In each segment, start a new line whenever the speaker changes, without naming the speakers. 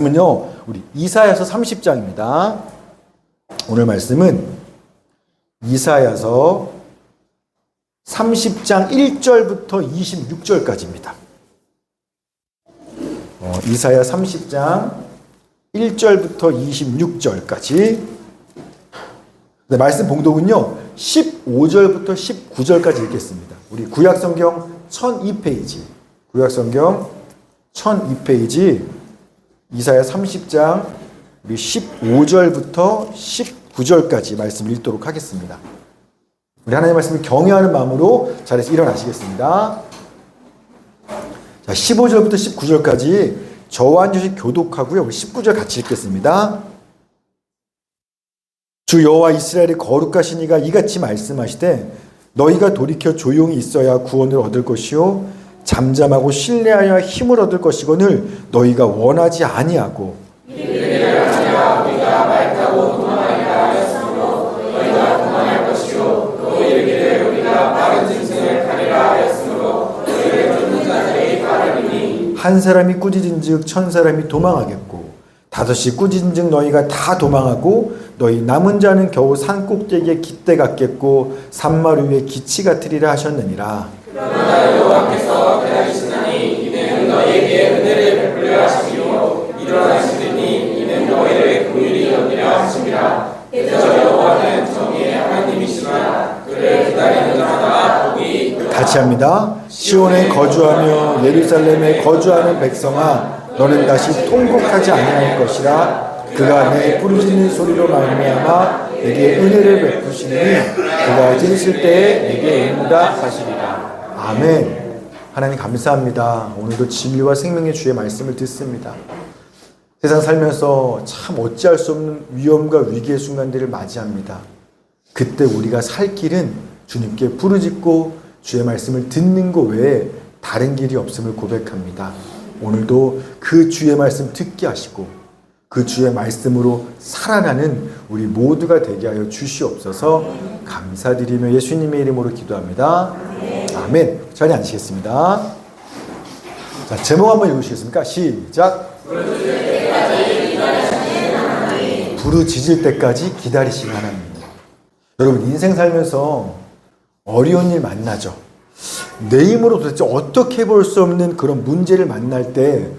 그러면요, 우리 이사야서 30장입니다. 오늘 말씀은 이사야서 30장 1절부터 26절까지입니다. 이사야 30장 1절부터 26절까지. 네, 말씀 봉독은요, 15절부터 19절까지 읽겠습니다. 우리 구약성경 1002페이지, 구약성경 1002페이지, 이사야 30장 우리 15절부터 19절까지 말씀 읽도록 하겠습니다. 우리 하나님의 말씀을 경외하는 마음으로 자리에서 일어나시겠습니다. 자, 15절부터 19절까지 저와 한 절씩 교독하고요. 우리 19절 같이 읽겠습니다. 주 여호와 이스라엘의 거룩하신 이가 이같이 말씀하시되 너희가 돌이켜 조용히 있어야 구원을 얻을 것이요 잠잠하고 신뢰하여 힘을 얻을 것이거늘 너희가 원하지 아니하고
우리가 말타고 도망하리라 하였으므로 너희가 도망할 것이요 또 이르기를 우리가 빠른 짐승을 타리라 하였으므로 너희를 쫓는 자들이 빠르리니
한 사람이 꾸짖은즉 천 사람이 도망하겠고 다섯이 꾸짖은즉 너희가 다 도망하고 너희 남은 자는 겨우 산 꼭대기에 깃대 같겠고 산마루 위에 기치 같으리라 하셨느니라.
그러나 여호와께서 기다리시나니 이는 너희에게 은혜를 베풀려 하시며 일어나시더니 이는 너희를 긍휼히 여기려 하심이라. 대저 여호와는 정의의 하나님이시라. 그를 기다리는 자마다 복이 있도다.
같이 합니다. 시온에 거주하며 예루살렘에 거주하는 백성아 너는 다시 통곡하지 아니할 것이라. 그가 내 부르짖는 소리로 말미암아 내게 은혜를 베푸시니 그가 지으실 때에 내게 응답하시리라. 아멘. 하나님 감사합니다. 오늘도 진리와 생명의 주의 말씀을 듣습니다. 세상 살면서 참 어찌할 수 없는 위험과 위기의 순간들을 맞이합니다. 그때 우리가 살 길은 주님께 부르짖고 주의 말씀을 듣는 것 외에 다른 길이 없음을 고백합니다. 오늘도 그 주의 말씀 듣게 하시고 그 주의 말씀으로 살아나는 우리 모두가 되게 하여 주시옵소서. 감사드리며 예수님의 이름으로 기도합니다. 아멘. 자리에 앉으시겠습니다. 자, 제목 한번 읽으시겠습니까? 시작. 부르짖을 때까지 기다리시는 하나님. 여러분, 인생 살면서 어려운 일 만나죠. 내 힘으로 도대체 어떻게 볼 수 없는 그런 문제를 만날 때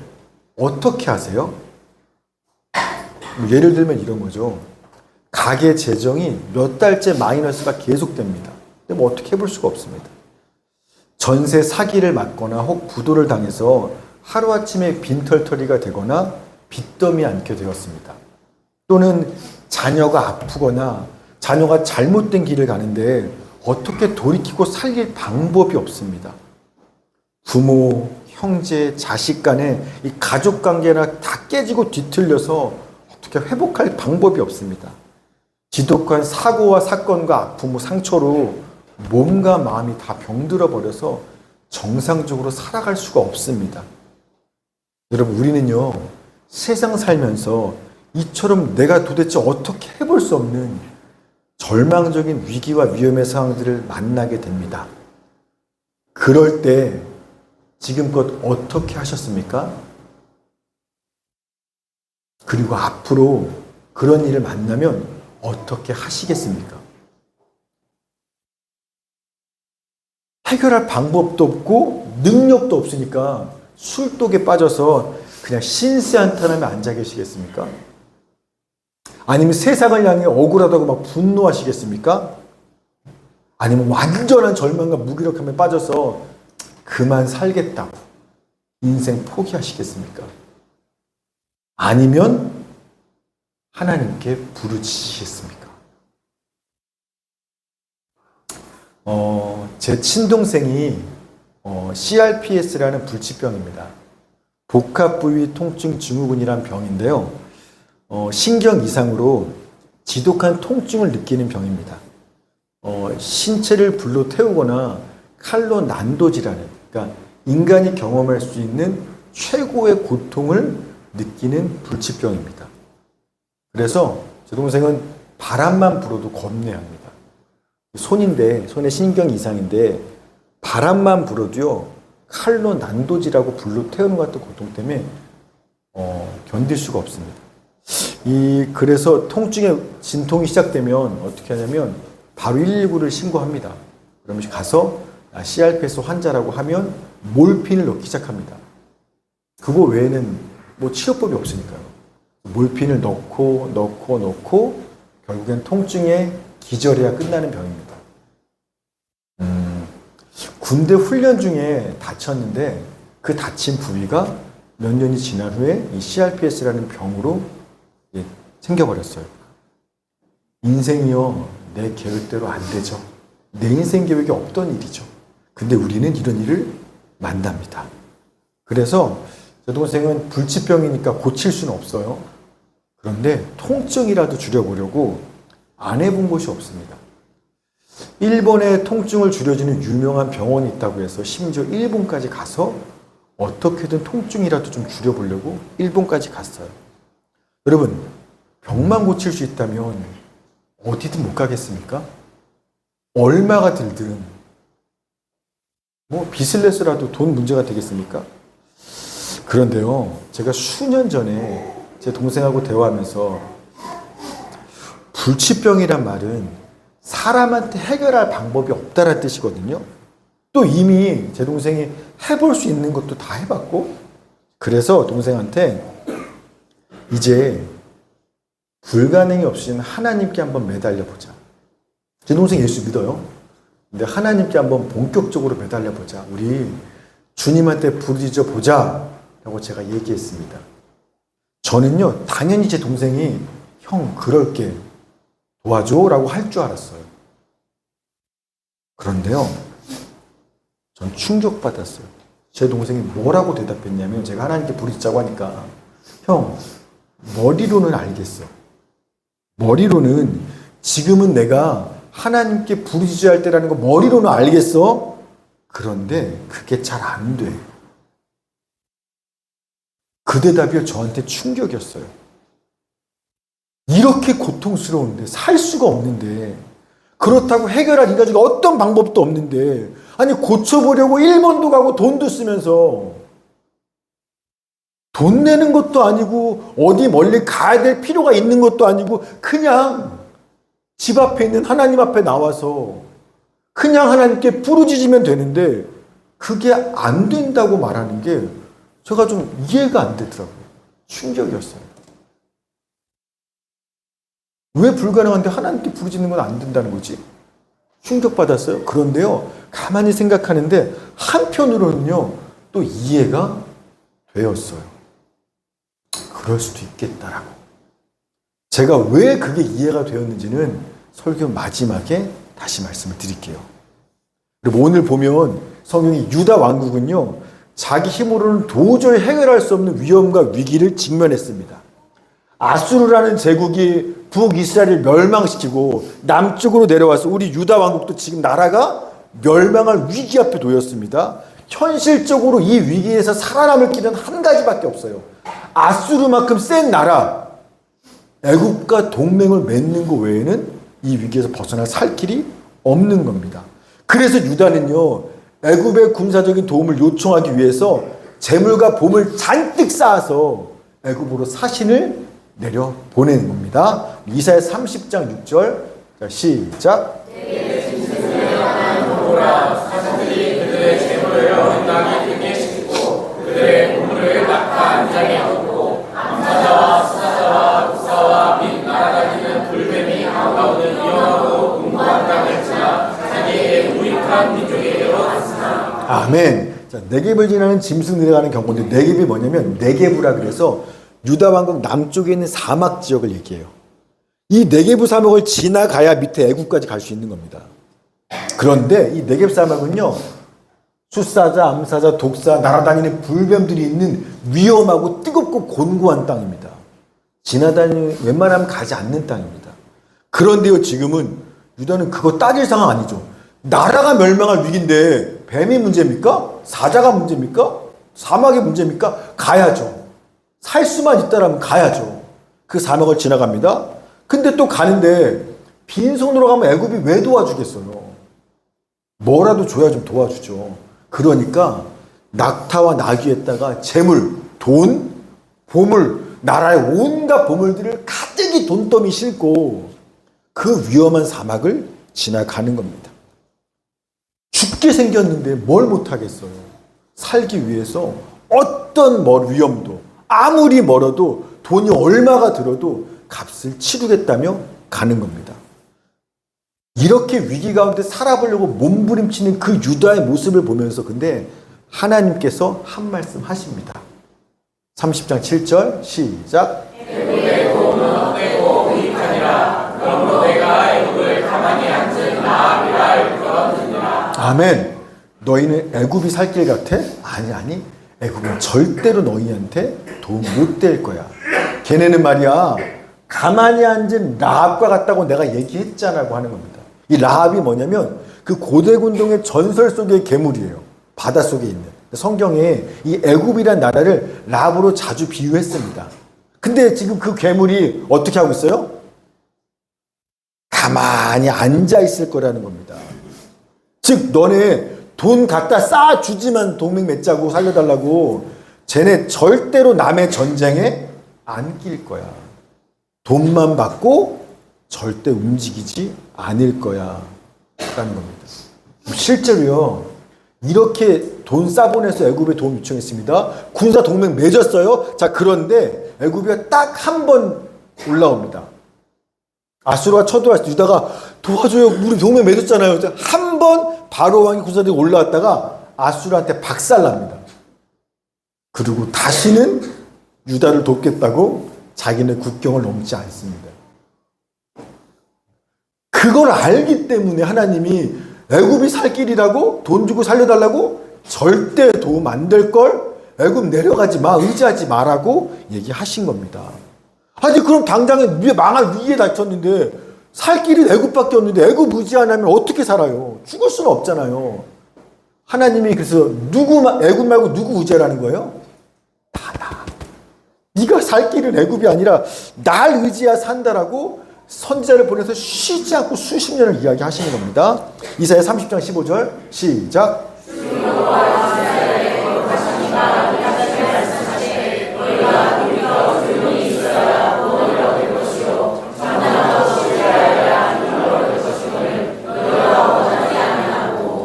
어떻게 하세요? 예를 들면 이런 거죠. 가게 재정이 몇 달째 마이너스가 계속됩니다. 근데 뭐 어떻게 해볼 수가 없습니다. 전세 사기를 맞거나 혹 부도를 당해서 하루아침에 빈털터리가 되거나 빚더미에 앉게 되었습니다. 또는 자녀가 아프거나 자녀가 잘못된 길을 가는데 어떻게 돌이키고 살릴 방법이 없습니다. 부모, 형제, 자식 간에 이 가족 관계나 다 깨지고 뒤틀려서 어떻게 회복할 방법이 없습니다. 지독한 사고와 사건과 아픔, 상처로 몸과 마음이 다 병들어 버려서 정상적으로 살아갈 수가 없습니다. 여러분, 우리는요, 세상 살면서 이처럼 내가 도대체 어떻게 해볼 수 없는 절망적인 위기와 위험의 상황들을 만나게 됩니다. 그럴 때 지금껏 어떻게 하셨습니까? 그리고 앞으로 그런 일을 만나면 어떻게 하시겠습니까? 해결할 방법도 없고 능력도 없으니까 술독에 빠져서 그냥 신세한탄하며 앉아 계시겠습니까? 아니면 세상을 향해 억울하다고 막 분노하시겠습니까? 아니면 완전한 절망과 무기력함에 빠져서 그만 살겠다고 인생 포기하시겠습니까? 아니면 하나님께 부르짖으시겠습니까? 제 친동생이 CRPS라는 불치병입니다. 복합부위 통증 증후군이란 병인데요. 신경 이상으로 지독한 통증을 느끼는 병입니다. 신체를 불로 태우거나 칼로 난도질하는, 그러니까 인간이 경험할 수 있는 최고의 고통을 느끼는 불치병입니다. 그래서 제 동생은 바람만 불어도 겁내합니다. 손인데, 손에 신경 이상인데 바람만 불어도요 칼로 난도질하고 불로 태우는 것 같은 고통 때문에 견딜 수가 없습니다. 그래서 통증의 진통이 시작되면 어떻게 하냐면 바로 119를 신고합니다. 그러면 가서 CRPS 환자라고 하면 몰핀을 넣기 시작합니다. 그거 외에는 뭐 치료법이 없으니까요. 몰핀을 넣고 결국엔 통증에 기절해야 끝나는 병입니다. 군대 훈련 중에 다쳤는데 그 다친 부위가 몇 년이 지난 후에 이 CRPS라는 병으로 생겨버렸어요. 인생이요, 내 계획대로 안 되죠. 내 인생 계획이 없던 일이죠. 근데 우리는 이런 일을 만납니다. 그래서 제 동생은 불치병이니까 고칠 수는 없어요. 그런데 통증이라도 줄여보려고 안 해본 곳이 없습니다. 일본에 통증을 줄여주는 유명한 병원이 있다고 해서 심지어 일본까지 가서 어떻게든 통증이라도 좀 줄여보려고 일본까지 갔어요. 여러분, 병만 고칠 수 있다면 어디든 못 가겠습니까? 얼마가 들든 뭐 빚을 내서라도 돈 문제가 되겠습니까? 그런데요, 제가 수년 전에 제 동생하고 대화하면서 불치병이란 말은 사람한테 해결할 방법이 없다는 뜻이거든요. 또 이미 제 동생이 해볼 수 있는 것도 다 해봤고, 그래서 동생한테 이제 불가능이 없이는 하나님께 한번 매달려보자. 제 동생 예수 믿어요. 근데 하나님께 한번 본격적으로 매달려보자. 우리 주님한테 부르짖어 보자. 라고 제가 얘기했습니다. 저는요, 당연히 제 동생이 형, 그럴게. 도와줘. 라고 할 줄 알았어요. 그런데요, 전 충격받았어요. 제 동생이 뭐라고 대답했냐면, 제가 하나님께 부르짖자고 하니까, 형, 머리로는 알겠어. 머리로는 지금은 내가 하나님께 부르짖어야 할 때라는 거 머리로는 알겠어. 그런데 그게 잘 안 돼. 그 대답이 저한테 충격이었어요. 이렇게 고통스러운데, 살 수가 없는데, 그렇다고 해결할 이 가지가 어떤 방법도 없는데, 아니 고쳐보려고 일본도 가고 돈도 쓰면서 돈 내는 것도 아니고 어디 멀리 가야 될 필요가 있는 것도 아니고 그냥 집 앞에 있는 하나님 앞에 나와서 그냥 하나님께 부르짖으면 되는데 그게 안 된다고 말하는 게 제가 좀 이해가 안 되더라고요. 충격이었어요. 왜 불가능한데 하나님께 부르짖는 건 안 된다는 거지? 충격받았어요. 그런데요, 가만히 생각하는데 한편으로는요, 또 이해가 되었어요. 그럴 수도 있겠다라고. 제가 왜 그게 이해가 되었는지는 설교 마지막에 다시 말씀을 드릴게요. 그리고 오늘 보면 성경이 유다 왕국은요, 자기 힘으로는 도저히 해결할 수 없는 위험과 위기를 직면했습니다. 아수르라는 제국이 북이스라엘을 멸망시키고 남쪽으로 내려와서 우리 유다 왕국도 지금 나라가 멸망할 위기 앞에 놓였습니다. 현실적으로 이 위기에서 살아남을 길은 한 가지밖에 없어요. 아수르만큼 센 나라, 애국과 동맹을 맺는 것 외에는 이 위기에서 벗어날 살 길이 없는 겁니다. 그래서 유다는요, 애굽의 군사적인 도움을 요청하기 위해서 재물과 보물 잔뜩 쌓아서 애굽으로 사신을 내려 보내는 겁니다. 이사야 30장 6절. 자, 시작.
사신들이 그들의 재물을 어긋나게 되게 시키고 그들의 보물을 낙타 안장에 얻고 암사자와 수사자와 독사와 및 날아다니는 불뱀이 아우가오는 위험하고 공고한 땅을 지나 자기에게 무익한 민족에게로 갔으나. 아멘.
자, 네겝을 지나는 짐승 내려가는 경고인데, 네겝이 뭐냐면 네게부라 그래서 유다 왕국 남쪽에 있는 사막 지역을 얘기해요. 이 네게부 사막을 지나가야 밑에 애국까지 갈 수 있는 겁니다. 그런데 이 네겝 사막은요, 숫사자, 암사자, 독사, 날아다니는 불뱀들이 있는 위험하고 뜨겁고 곤고한 땅입니다. 지나다니는 웬만하면 가지 않는 땅입니다. 그런데요, 지금은 유다는 그거 따질 상황 아니죠. 나라가 멸망할 위기인데 뱀이 문제입니까? 사자가 문제입니까? 사막이 문제입니까? 가야죠. 살 수만 있다라면 가야죠. 그 사막을 지나갑니다. 근데 또 가는데 빈손으로 가면 애굽이 왜 도와주겠어요? 뭐라도 줘야 좀 도와주죠. 그러니까 낙타와 나귀에다가 재물, 돈, 보물, 나라의 온갖 보물들을 가득히 돈더미 싣고 그 위험한 사막을 지나가는 겁니다. 죽게 생겼는데 뭘 못하겠어요. 살기 위해서 어떤 위험도 아무리 멀어도 돈이 얼마가 들어도 값을 치르겠다며 가는 겁니다. 이렇게 위기 가운데 살아보려고 몸부림치는 그 유다의 모습을 보면서 근데 하나님께서 한 말씀 하십니다. 30장 7절 시작.
애굽의 도움은 헛되고 무익하니라. 그러므로 내가 애굽을 가만히 앉은 나아비라 일컬었느니라.
아멘. 너희는 애굽이 살 길 같아? 아니. 애굽은 절대로 너희한테 도움 못 될 거야. 걔네는 말이야 가만히 앉은 라합과 같다고 내가 얘기했잖아고 하는 겁니다. 이 라합이 뭐냐면 그 고대군동의 전설 속의 괴물이에요. 바닷속에 있는. 성경에 이 애굽이란 나라를 라합으로 자주 비유했습니다. 근데 지금 그 괴물이 어떻게 하고 있어요? 가만히 앉아 있을 거라는 겁니다. 즉 너네 돈 갖다 쌓아주지만 동맹 맺자고 살려달라고 쟤네 절대로 남의 전쟁에 안 낄 거야. 돈만 받고 절대 움직이지 않을 거야 라는 겁니다. 실제로요 이렇게 돈 싸보내서 애굽에 도움 요청했습니다. 군사 동맹 맺었어요. 자 그런데 애굽이 딱 한 번 올라옵니다. 아수르가 쳐들어왔을 때 유다가 도와줘요. 우리 동맹 맺었잖아요. 한 번 바로 왕이 군사들이 올라왔다가 아수르한테 박살납니다. 그리고 다시는 유다를 돕겠다고 자기는 국경을 넘지 않습니다. 그걸 알기 때문에 하나님이 애굽이 살 길이라고 돈 주고 살려달라고 절대 도움 안 될 걸 애굽 내려가지 마 의지하지 마라고 얘기하신 겁니다. 아니 그럼 당장에 망할 위기에 닥쳤는데 살 길이 애굽밖에 없는데 애굽 의지 안 하면 어떻게 살아요? 죽을 수는 없잖아요. 하나님이 그래서 애굽 말고 누구 의지하라는 거예요? 나. 네가 살 길은 애굽이 아니라 날 의지해야 산다라고 선지자를 보내서 쉬지 않고 수십 년을 이야기하시는 겁니다. 이사야 30장 15절 시작.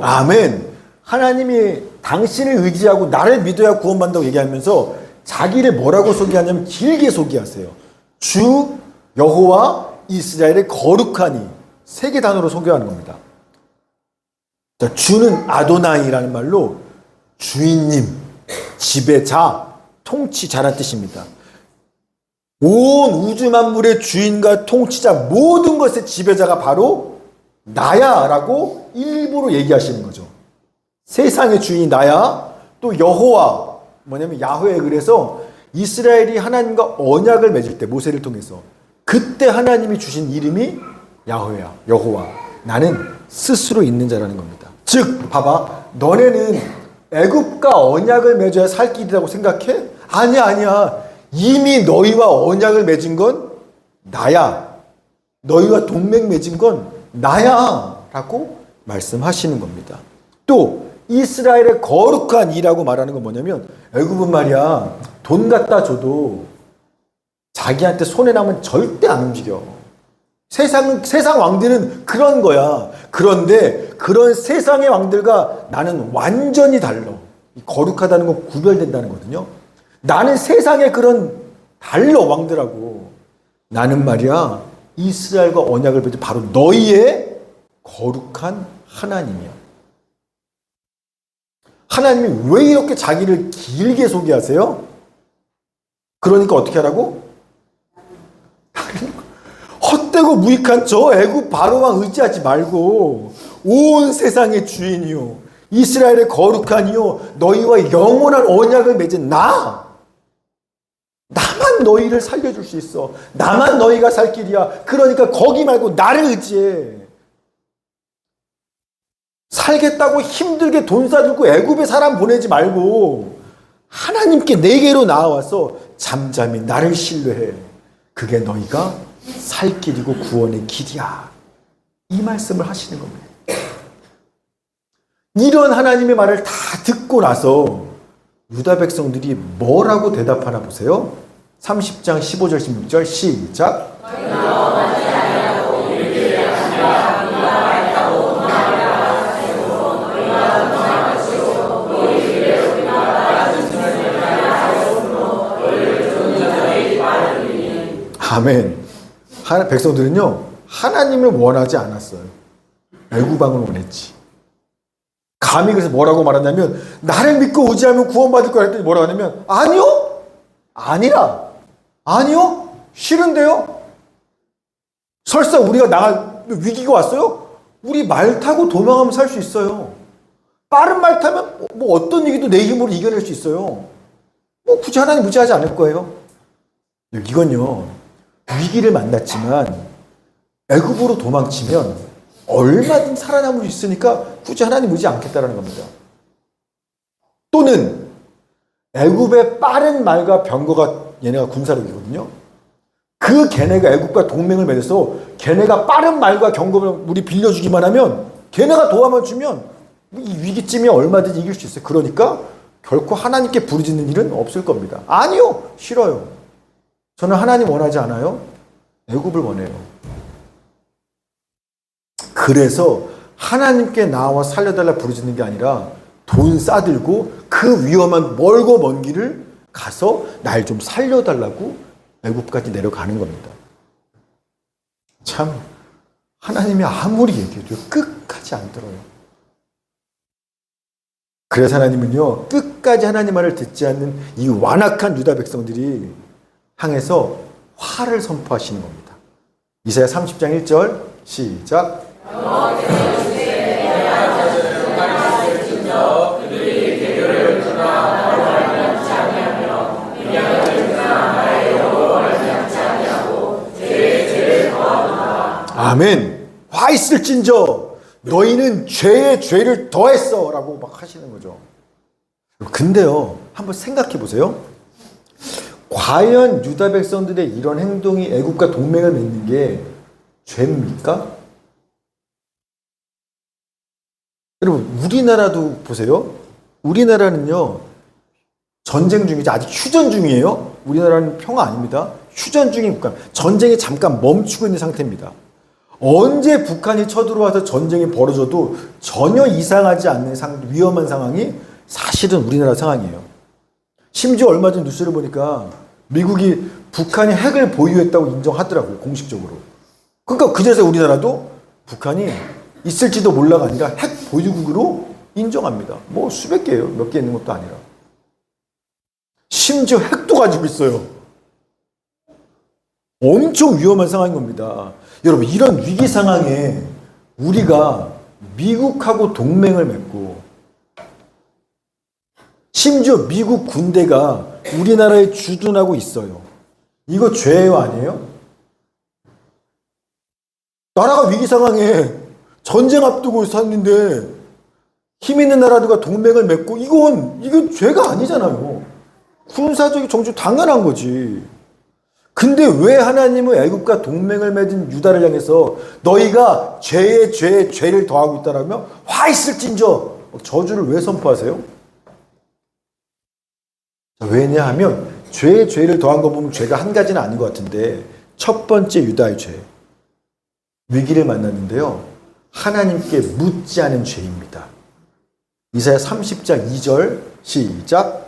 아멘. 하나님이 당신을 의지하고 나를 믿어야 구원받는다고 얘기하면서 자기를 뭐라고 소개하냐면 길게 소개하세요. 주 여호와 이스라엘의 거룩하니 세 개 단어로 소개하는 겁니다. 자, 주는 아도나이라는 말로 주인님, 지배자, 통치자라는 뜻입니다. 온 우주 만물의 주인과 통치자 모든 것의 지배자가 바로 나야 라고 일부러 얘기하시는 거죠. 세상의 주인이 나야. 또 여호와 뭐냐면 야훼. 그래서 이스라엘이 하나님과 언약을 맺을 때 모세를 통해서 그때 하나님이 주신 이름이 야훼야, 여호와. 나는 스스로 있는 자라는 겁니다. 즉 봐봐 너네는 애굽과 언약을 맺어야 살 길이라고 생각해? 아니야. 이미 너희와 언약을 맺은 건 나야. 너희와 동맹 맺은 건 나야 라고 말씀하시는 겁니다. 또 이스라엘의 거룩한 이라고 말하는 건 뭐냐면 애굽은 말이야 돈 갖다 줘도 자기한테 손해 나면 절대 안 움직여. 세상 왕들은 그런 거야. 그런데 그런 세상의 왕들과 나는 완전히 달라. 거룩하다는 건 구별된다는 거거든요. 나는 세상의 그런 달라 왕들하고. 나는 말이야 이스라엘과 언약을 맺은 바로 너희의 거룩한 하나님이야. 하나님이 왜 이렇게 자기를 길게 소개하세요? 그러니까 어떻게 하라고? 헛되고 무익한 저 애굽 바로만 의지하지 말고 온 세상의 주인이요 이스라엘의 거룩한이요 너희와 영원한 언약을 맺은 나만 너희를 살려줄 수 있어. 나만 너희가 살 길이야. 그러니까 거기 말고 나를 의지해. 살겠다고 힘들게 돈 싸들고 애굽에 사람 보내지 말고 하나님께 내게로 나와서 잠잠히 나를 신뢰해. 그게 너희가 살 길이고 구원의 길이야. 이 말씀을 하시는 겁니다. 이런 하나님의 말을 다 듣고 나서 유다 백성들이 뭐라고 대답하나 보세요. 30장 15절 16절 시작. 아멘. 백성들은요 하나님을 원하지 않았어요. 애구방을 원했지. 감히 그래서 뭐라고 말하냐면 나를 믿고 의지하면 구원받을 거라 했더니 뭐라고 하냐면 아니요? 아니라. 아니요? 싫은데요? 설사 우리가 나갈 위기가 왔어요? 우리 말 타고 도망하면 살 수 있어요. 빠른 말 타면 뭐 어떤 위기도 내 힘으로 이겨낼 수 있어요. 뭐 굳이 하나님 무지하지 않을 거예요. 이건요 위기를 만났지만 애굽으로 도망치면 얼마든 살아남을 수 있으니까 굳이 하나님 의지 않겠다라는 겁니다. 또는 애굽의 빠른 말과 병거가 얘네가 군사력이거든요. 그 걔네가 애굽과 동맹을 맺어서 걔네가 빠른 말과 경거를 우리 빌려주기만 하면 걔네가 도와만 주면 이 위기쯤에 얼마든지 이길 수 있어요. 그러니까 결코 하나님께 부르짖는 일은 없을 겁니다. 아니요, 싫어요. 저는 하나님 원하지 않아요. 애굽을 원해요. 그래서 하나님께 나와 살려달라 부르짖는 게 아니라 돈 싸들고 그 위험한 멀고 먼 길을 가서 날 좀 살려달라고 애굽까지 내려가는 겁니다. 참 하나님이 아무리 얘기해도 끝까지 안 들어요. 그래서 하나님은요 끝까지 하나님 말을 듣지 않는 이 완악한 유다 백성들이 향해서 화를 선포하시는 겁니다. 이사야 30장 1절 시작. 아멘. 화 있을진저 너희는 죄에 죄를 더했어 라고 막 하시는 거죠. 근데요 한번 생각해 보세요. 과연 유다 백성들의 이런 행동이 애굽과 동맹을 맺는 게 죄입니까? 여러분 우리나라도 보세요. 우리나라는요 전쟁 중이죠. 아직 휴전 중이에요. 우리나라는 평화 아닙니다. 휴전 중인 국가. 전쟁이 잠깐 멈추고 있는 상태입니다. 언제 북한이 쳐들어와서 전쟁이 벌어져도 전혀 이상하지 않는 위험한 상황이 사실은 우리나라 상황이에요. 심지어 얼마 전 뉴스를 보니까 미국이 북한이 핵을 보유했다고 인정하더라고요. 공식적으로. 그러니까 그제서 우리나라도 북한이 있을지도 몰라가 아니라 핵 보유국으로 인정합니다. 뭐 수백 개예요. 몇 개 있는 것도 아니라. 심지어 핵도 가지고 있어요. 엄청 위험한 상황인 겁니다. 여러분 이런 위기 상황에 우리가 미국하고 동맹을 맺고 심지어 미국 군대가 우리나라에 주둔하고 있어요. 이거 죄예요 아니에요? 나라가 위기 상황에 전쟁 앞두고 샀는데 힘 있는 나라들과 동맹을 맺고 이건 죄가 아니잖아요. 군사적인 정주 당연한 거지. 근데 왜 하나님은 애굽과 동맹을 맺은 유다를 향해서 너희가 죄에 죄를 더하고 있다라며 화 있을진저 저주를 왜 선포하세요? 왜냐하면 죄에 죄를 더한 거 보면 죄가 한 가지는 아닌 것 같은데 첫 번째 유다의 죄 위기를 만났는데요 하나님께 묻지 않은 죄입니다. 이사야 30장 2절 시작.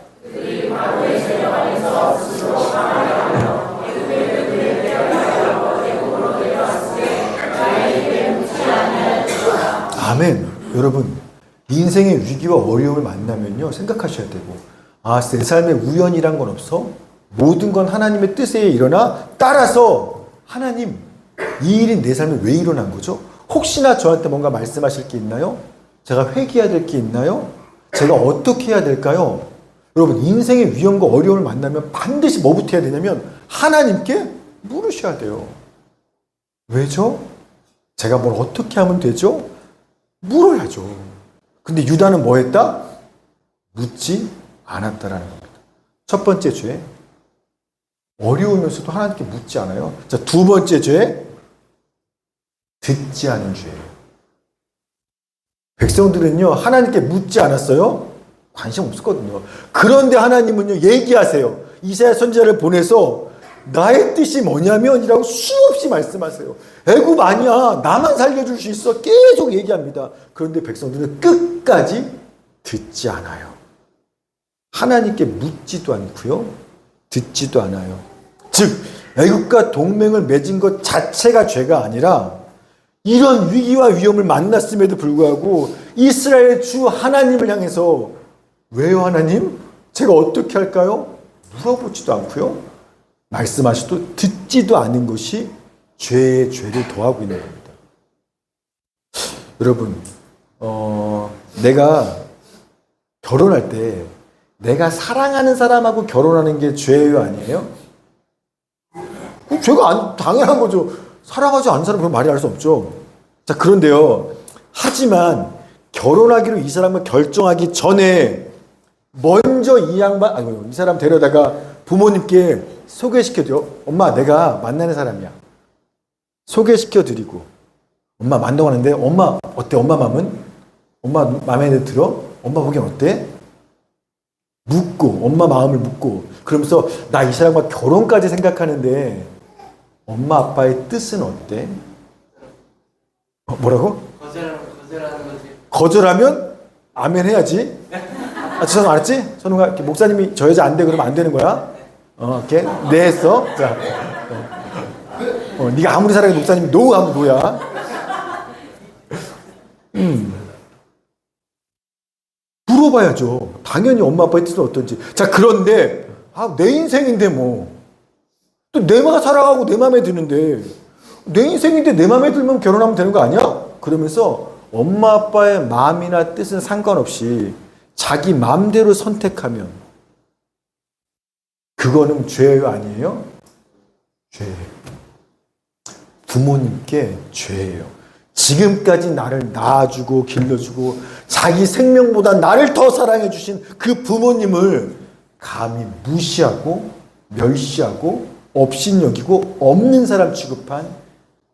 아멘. 여러분 인생의 위기와 어려움을 만나면요 생각하셔야 되고 내 삶에 우연이란 건 없어? 모든 건 하나님의 뜻에 일어나 따라서 하나님 이 일이 내 삶에 왜 일어난 거죠? 혹시나 저한테 뭔가 말씀하실 게 있나요? 제가 회개해야 될 게 있나요? 제가 어떻게 해야 될까요? 여러분 인생의 위험과 어려움을 만나면 반드시 뭐부터 해야 되냐면 하나님께 물으셔야 돼요. 왜죠? 제가 뭘 어떻게 하면 되죠? 물어야죠. 근데 유다는 뭐 했다? 묻지 않았다라는 겁니다. 첫 번째 죄 어려우면서도 하나님께 묻지 않아요. 자, 두 번째 죄 듣지 않은 죄예요. 백성들은요 하나님께 묻지 않았어요. 관심 없었거든요. 그런데 하나님은요 얘기하세요. 이사야 선지자를 보내서 나의 뜻이 뭐냐면이라고 수없이 말씀하세요. 애굽 아니야. 나만 살려줄 수 있어. 계속 얘기합니다. 그런데 백성들은 끝까지 듣지 않아요. 하나님께 묻지도 않고요. 듣지도 않아요. 즉 애굽과 동맹을 맺은 것 자체가 죄가 아니라 이런 위기와 위험을 만났음에도 불구하고 이스라엘 주 하나님을 향해서 왜요 하나님? 제가 어떻게 할까요? 물어보지도 않고요. 말씀하셔도 듣지도 않은 것이 죄에 죄를 더하고 있는 겁니다. 여러분, 내가 결혼할 때 내가 사랑하는 사람하고 결혼하는 게 죄예요, 아니에요? 죄가 당연한 거죠. 사랑하지 않는 사람은 말이 할 수 없죠. 자, 그런데요. 하지만 결혼하기로 이 사람을 결정하기 전에 먼저 이 사람 데려다가 부모님께 소개시켜줘요. 엄마, 내가 만나는 사람이야. 소개시켜드리고 엄마 만나는데 엄마 어때? 엄마 마음은? 엄마 마음에 들어? 엄마 보기엔 어때? 묻고 엄마 마음을 묻고 그러면서 나 이 사람과 결혼까지 생각하는데 엄마 아빠의 뜻은 어때? 뭐라고?
거절하는 거지.
거절하면 아멘 해야지. 선우 알았지? 선우가 목사님이 저 여자 안 돼 그러면 안 되는 거야. 이렇게 네 했어. 자, 네가 아무리 사랑해 목사님이 노 하면 노야. 물어봐야죠. 당연히 엄마 아빠의 뜻은 어떤지. 자, 그런데 내 인생인데 뭐 또 내가 살아가고 내 마음에 드는데 내 인생인데 내 마음에 들면 결혼하면 되는 거 아니야? 그러면서 엄마 아빠의 마음이나 뜻은 상관없이 자기 마음대로 선택하면 그거는 죄예요, 아니에요? 죄예요. 부모님께 죄예요. 지금까지 나를 낳아주고 길러주고 자기 생명보다 나를 더 사랑해 주신 그 부모님을 감히 무시하고 멸시하고 업신여기고 없는 사람 취급한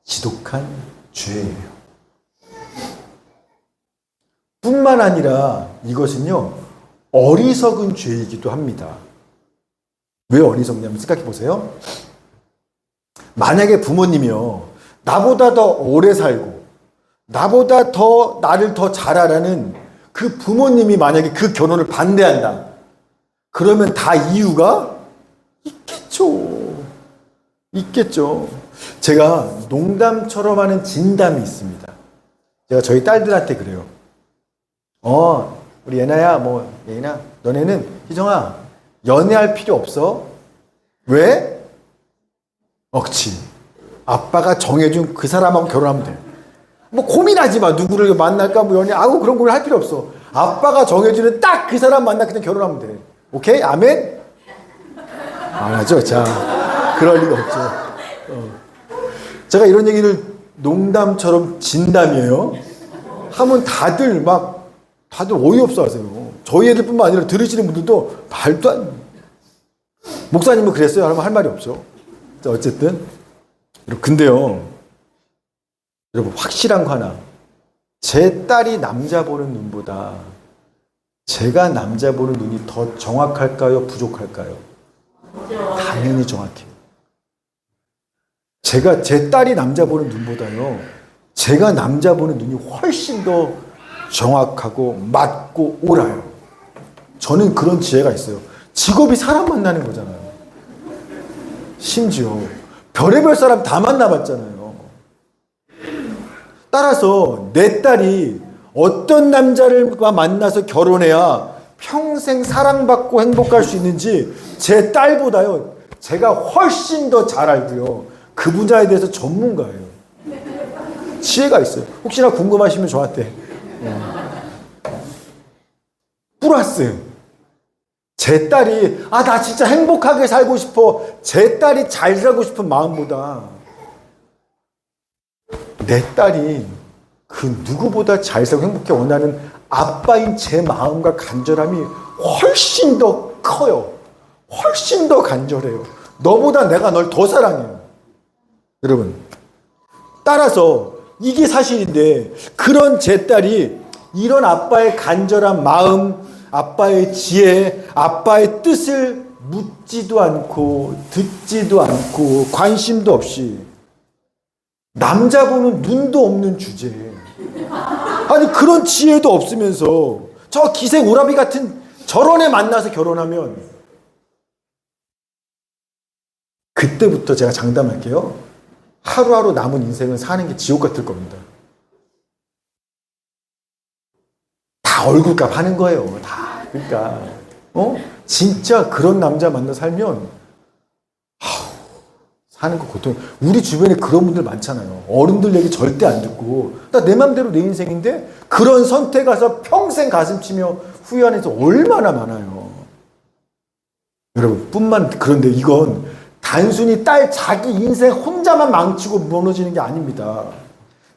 지독한 죄예요. 뿐만 아니라 이것은요, 어리석은 죄이기도 합니다. 왜 어리석냐면 생각해 보세요. 만약에 부모님이요, 나보다 더 오래 살고 나보다 더 나를 더 잘 알아는 그 부모님이 만약에 그 결혼을 반대한다. 그러면 다 이유가 있겠죠. 제가 농담처럼 하는 진담이 있습니다. 제가 저희 딸들한테 그래요. 우리 예나야, 예인아, 너네는, 희정아, 연애할 필요 없어. 왜? 억지. 아빠가 정해준 그 사람하고 결혼하면 돼. 고민하지 마. 누구를 만날까, 그런 걸 할 필요 없어. 아빠가 정해주는 딱 그 사람 만나 그냥 결혼하면 돼. 오케이? 아멘? 안 하죠. 자, 그럴 리가 없죠. 제가 이런 얘기를 농담처럼 진담이에요. 하면 다들 어이없어 하세요. 저희 애들뿐만 아니라 들으시는 분들도 말도 안. 목사님은 그랬어요? 하면 할 말이 없죠. 자, 어쨌든. 근데요, 여러분, 확실한 거 하나. 제 딸이 남자 보는 눈보다 제가 남자 보는 눈이 더 정확할까요? 부족할까요? 당연히 정확해요. 제 딸이 남자 보는 눈보다요, 제가 남자 보는 눈이 훨씬 더 정확하고 맞고 옳아요. 저는 그런 지혜가 있어요. 직업이 사람 만나는 거잖아요. 심지어 별의별 사람 다 만나봤잖아요. 따라서 내 딸이 어떤 남자를 만나서 결혼해야 평생 사랑받고 행복할 수 있는지 제 딸보다요, 제가 훨씬 더 잘 알고요, 그 분야에 대해서 전문가예요. 지혜가 있어요. 혹시나 궁금하시면 저한테. 플러스 제 딸이 나 진짜 행복하게 살고 싶어, 제 딸이 잘 살고 싶은 마음보다 내 딸이 그 누구보다 잘 살고 행복해 원하는 아빠인 제 마음과 간절함이 훨씬 더 커요. 훨씬 더 간절해요. 너보다 내가 널 더 사랑해요. 여러분, 따라서 이게 사실인데 그런 제 딸이 이런 아빠의 간절한 마음, 아빠의 지혜, 아빠의 뜻을 묻지도 않고 듣지도 않고 관심도 없이 남자 보는 눈도 없는 주제에 아니 그런 지혜도 없으면서 저 기생 오라비 같은 저런 애 만나서 결혼하면 그때부터 제가 장담할게요. 하루하루 남은 인생을 사는 게 지옥 같을 겁니다. 다 얼굴값 하는 거예요. 다. 그러니까 진짜 그런 남자 만나 살면 사는 거 고통. 우리 주변에 그런 분들 많잖아요. 어른들 얘기 절대 안 듣고 나 내 맘대로 내 인생인데 그런 선택해서 평생 가슴 치며 후회하는 애 얼마나 많아요. 여러분 그런데 이건 단순히 자기 인생 혼자만 망치고 무너지는 게 아닙니다.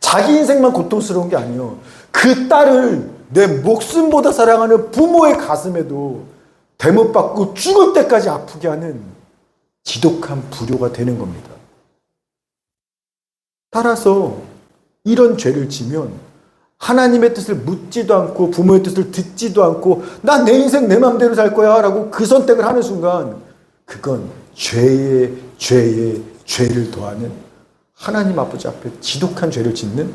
자기 인생만 고통스러운 게 아니에요. 그 딸을 내 목숨보다 사랑하는 부모의 가슴에도 대못받고 죽을 때까지 아프게 하는 지독한 불효가 되는 겁니다. 따라서 이런 죄를 지면 하나님의 뜻을 묻지도 않고 부모의 뜻을 듣지도 않고 나 내 인생 내 맘대로 살 거야 라고 그 선택을 하는 순간 그건 죄에 죄를 더하는 하나님 아버지 앞에 지독한 죄를 짓는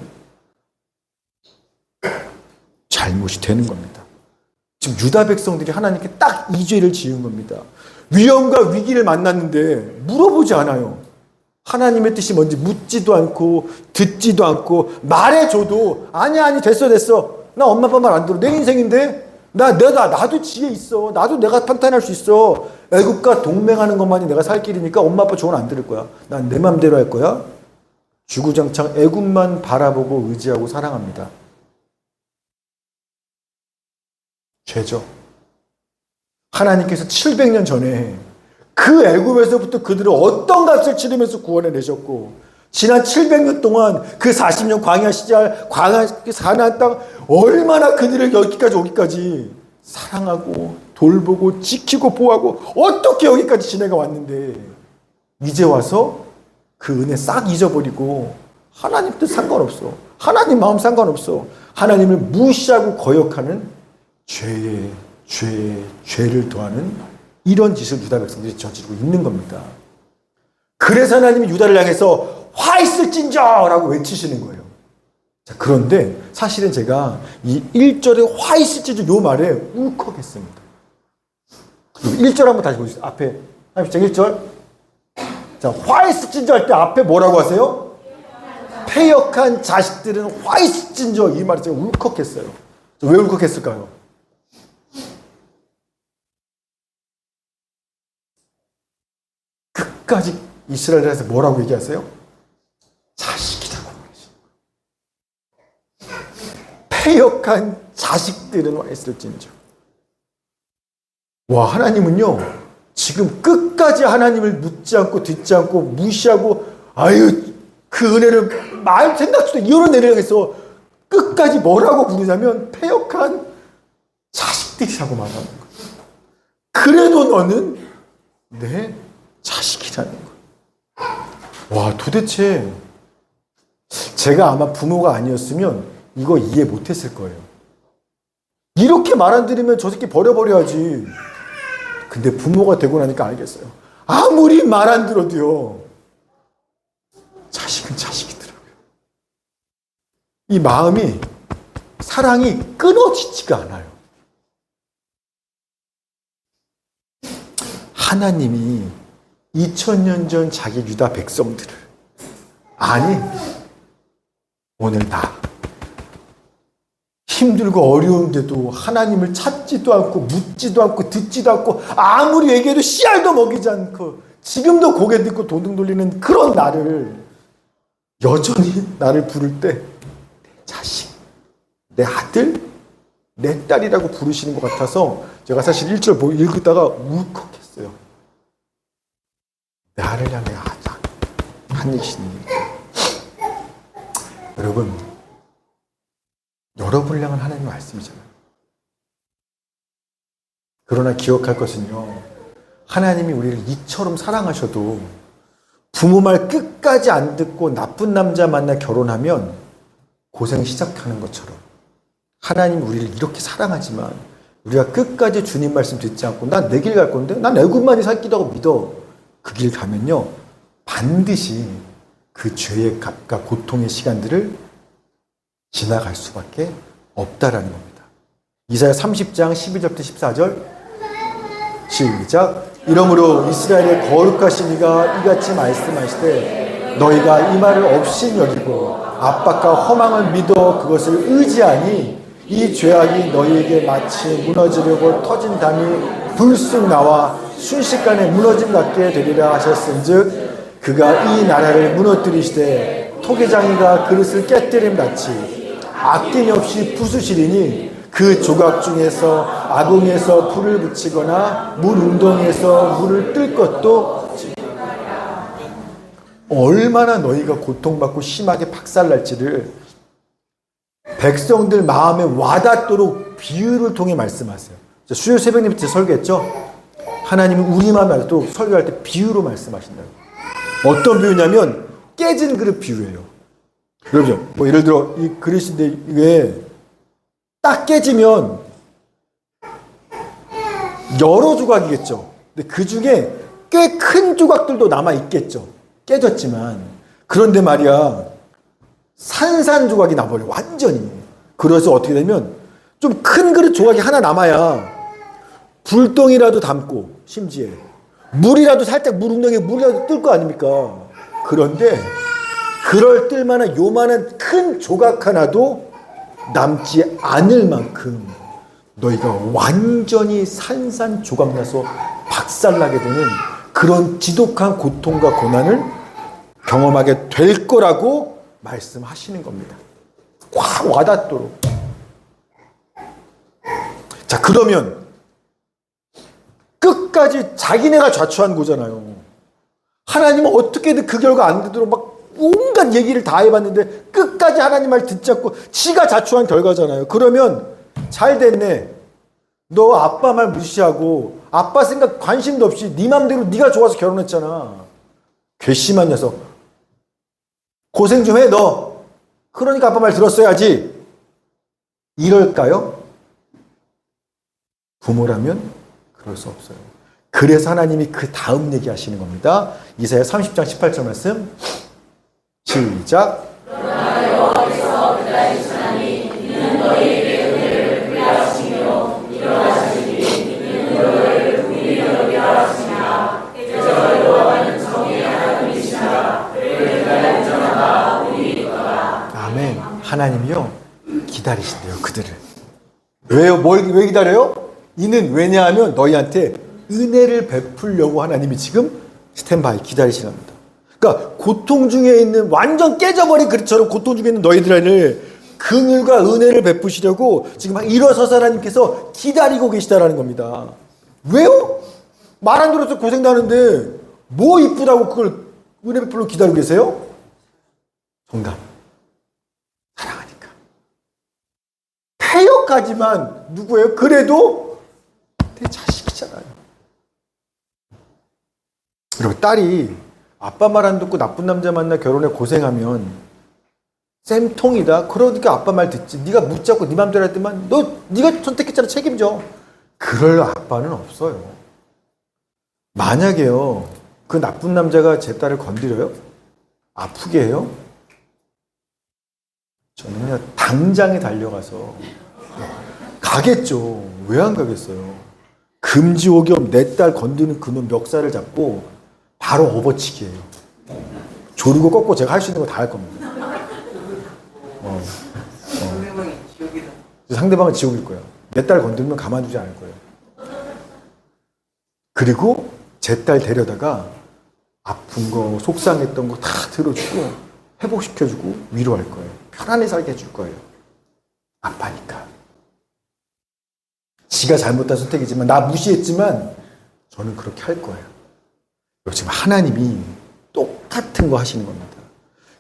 잘못이 되는 겁니다. 지금 유다 백성들이 하나님께 딱 이 죄를 지은 겁니다. 위험과 위기를 만났는데 물어보지 않아요. 하나님의 뜻이 뭔지 묻지도 않고 듣지도 않고 말해줘도 아니 됐어 나 엄마 아빠 말 안 들어 내 인생인데 나도 지혜 있어 나도 내가 판단할 수 있어 애국과 동맹하는 것만이 내가 살 길이니까 엄마 아빠 조언 안 들을 거야 난 내 맘대로 할 거야 주구장창 애국만 바라보고 의지하고 사랑합니다. 죄죠. 하나님께서 700년 전에 그 애굽에서부터 그들을 어떤 값을 치르면서 구원해 내셨고 지난 700년 동안 그 40년 광야 시절 가나안 땅 얼마나 그들을 여기까지 오기까지 사랑하고 돌보고 지키고 보호하고 어떻게 여기까지 지내가 왔는데 이제 와서 그 은혜 싹 잊어버리고 하나님 뜻 상관없어. 하나님 마음 상관없어. 하나님을 무시하고 거역하는 죄를 더하는 이런 짓을 유다 백성들이 저지르고 있는 겁니다. 그래서 하나님이 유다를 향해서 화 있을진저라고 외치시는 거예요. 자, 그런데 사실은 제가 이 1절에 화 있을진저 요 말에 울컥했습니다. 1절 한번 다시 보시죠. 앞에 1절. 자, 화 있을진저 할 때 앞에 뭐라고 하세요? 패역한 자식들은 화 있을진저 이 말에 제가 울컥했어요. 왜 울컥했을까요? 끝까지 이스라엘에서 뭐라고 얘기하세요? 자식이라고 말하시는 거예요. 패역한 자식들은 와 있을진저. 와, 하나님은요 지금 끝까지 하나님을 묻지 않고 듣지 않고 무시하고 그 은혜를 말 생각지도 이런 은혜를 향해서 끝까지 뭐라고 부르냐면 패역한 자식들이라고 말하는 거예요. 그래도 너는 내 자식이라는 거예요. 와, 도대체 제가 아마 부모가 아니었으면 이거 이해 못했을 거예요. 이렇게 말 안 들으면 저 새끼 버려버려야지. 근데 부모가 되고 나니까 알겠어요. 아무리 말 안 들어도요 자식은 자식이더라고요. 이 마음이 사랑이 끊어지지가 않아요. 하나님이 2000년 전 자기 유다 백성들을 아니 오늘 나 힘들고 어려운데도 하나님을 찾지도 않고 묻지도 않고 듣지도 않고 아무리 얘기해도 씨알도 먹이지 않고 지금도 고개 듣고 도둑 돌리는 그런 나를 여전히 나를 부를 때 내 자식, 내 아들, 내 딸이라고 부르시는 것 같아서 제가 사실 1절 읽다가 울컥했어요. 나를 향해 하시는 여러분, 여러분을 향한 하나님의 말씀이잖아요. 그러나 기억할 것은요, 하나님이 우리를 이처럼 사랑하셔도 부모 말 끝까지 안 듣고 나쁜 남자 만나 결혼하면 고생 시작하는 것처럼 하나님이 우리를 이렇게 사랑하지만 우리가 끝까지 주님 말씀 듣지 않고 난 내 길 갈 건데 난 애굽만이 살 기도하고 믿어. 그 길 가면요 반드시 그 죄의 값과 고통의 시간들을 지나갈 수밖에 없다라는 겁니다. 이사야 30장 12절부터 14절 시작. 이러므로 이스라엘의 거룩하신 이가 이같이 말씀하시되 너희가 이 말을 없인 여기고 압박과 허망을 믿어 그것을 의지하니 이 죄악이 너희에게 마치 무너지려고 터진 담이 불쑥 나와 순식간에 무너짐 같게 되리라 하셨은즉 그가 이 나라를 무너뜨리시되 토기장이가 그릇을 깨뜨림 같이 아낌없이 부수시리니 그 조각 중에서 아궁에서 불을 붙이거나 물 운동에서 물을 뜰 것도 없지. 얼마나 너희가 고통받고 심하게 박살날지를 백성들 마음에 와닿도록 비유를 통해 말씀하세요. 수요 새벽님 때 설교했죠? 하나님은 우리 마음에 와닿도록 설교할 때 비유로 말씀하신다고. 어떤 비유냐면 깨진 그릇 비유예요. 그렇죠? 뭐 예를 들어 이 그릇인데 이게 딱 깨지면 여러 조각이겠죠. 근데 그 중에 꽤 큰 조각들도 남아 있겠죠. 깨졌지만 그런데 말이야 산산조각이 나버려 완전히. 그래서 어떻게 되면 좀 큰 그릇 조각이 하나 남아야 불똥이라도 담고 심지어 물이라도 살짝 물 웅덩이에 물이라도 뜰 거 아닙니까? 그런데 그럴 뜰만한 요만한 큰 조각 하나도 남지 않을 만큼 너희가 완전히 산산조각나서 박살나게 되는 그런 지독한 고통과 고난을 경험하게 될 거라고 말씀하시는 겁니다. 확 와닿도록. 자, 그러면 끝까지 자기네가 자초한 거잖아요. 하나님은 어떻게든 그 결과 안 되도록 막 온갖 얘기를 다 해봤는데 끝까지 하나님 말 듣지 않고 지가 자초한 결과잖아요. 그러면 잘 됐네. 너 아빠 말 무시하고 아빠 생각 관심도 없이 네 맘대로 네가 좋아서 결혼했잖아. 괘씸한 녀석. 고생 좀 해 너. 그러니까 아빠 말 들었어야지. 이럴까요? 부모라면 그럴 수 없어요. 그래서 하나님이 그 다음 얘기하시는 겁니다. 이사야 30장 18절 말씀 시작.
그러나 여호와께서 그날이 지나니 이는 너희에게 은혜를 베풀려 하시며 일어나시니 이는 너희를 긍휼히 여기라 하시니라. 그저 여호와는 정의 하나님이시라. 그를 기다리는 자마다 복이 있더라.
아멘. 하나님이요 기다리신대요 그들을. 왜요? 왜 기다려요? 이는 왜냐하면 너희한테 은혜를 베풀려고 하나님이 지금 스탠바이 기다리시는 겁니다. 그러니까 고통 중에 있는 완전 깨져버린 그릇처럼 고통 중에 있는 너희들을 긍휼과 은혜를 베푸시려고 지금 일어서서 하나님께서 기다리고 계시다라는 겁니다. 왜요? 말 안 들어서 고생도 하는데 뭐 이쁘다고 그걸 은혜 베풀려 기다리고 계세요? 정답. 사랑하니까. 폐역하지만 누구예요? 그래도 내 자식이잖아요. 여러분 딸이 아빠 말 안 듣고 나쁜 남자 만나 결혼해 고생하면 쌤통이다. 그러니까 아빠 말 듣지. 네가 묻자고 네 맘대로 할 때만 네가 선택했잖아. 책임져. 그럴 아빠는 없어요. 만약에요. 그 나쁜 남자가 제 딸을 건드려요? 아프게 해요? 저는 그냥 당장에 달려가서 가겠죠. 왜 안 가겠어요? 금지오겸 내 딸 건드는 그놈 멱살을 잡고 바로 업어치기예요. 조르고 꺾고 제가 할 수 있는 거 다 할 겁니다. 상대방은 지옥일 거예요. 내 딸 건드리면 가만두지 않을 거예요. 그리고 제 딸 데려다가 아픈 거, 속상했던 거 다 들어주고 회복시켜주고 위로할 거예요. 편안히 살게 해줄 거예요. 아빠니까. 지가 잘못한 선택이지만 나 무시했지만 저는 그렇게 할 거예요. 지금 하나님이 똑같은 거 하시는 겁니다.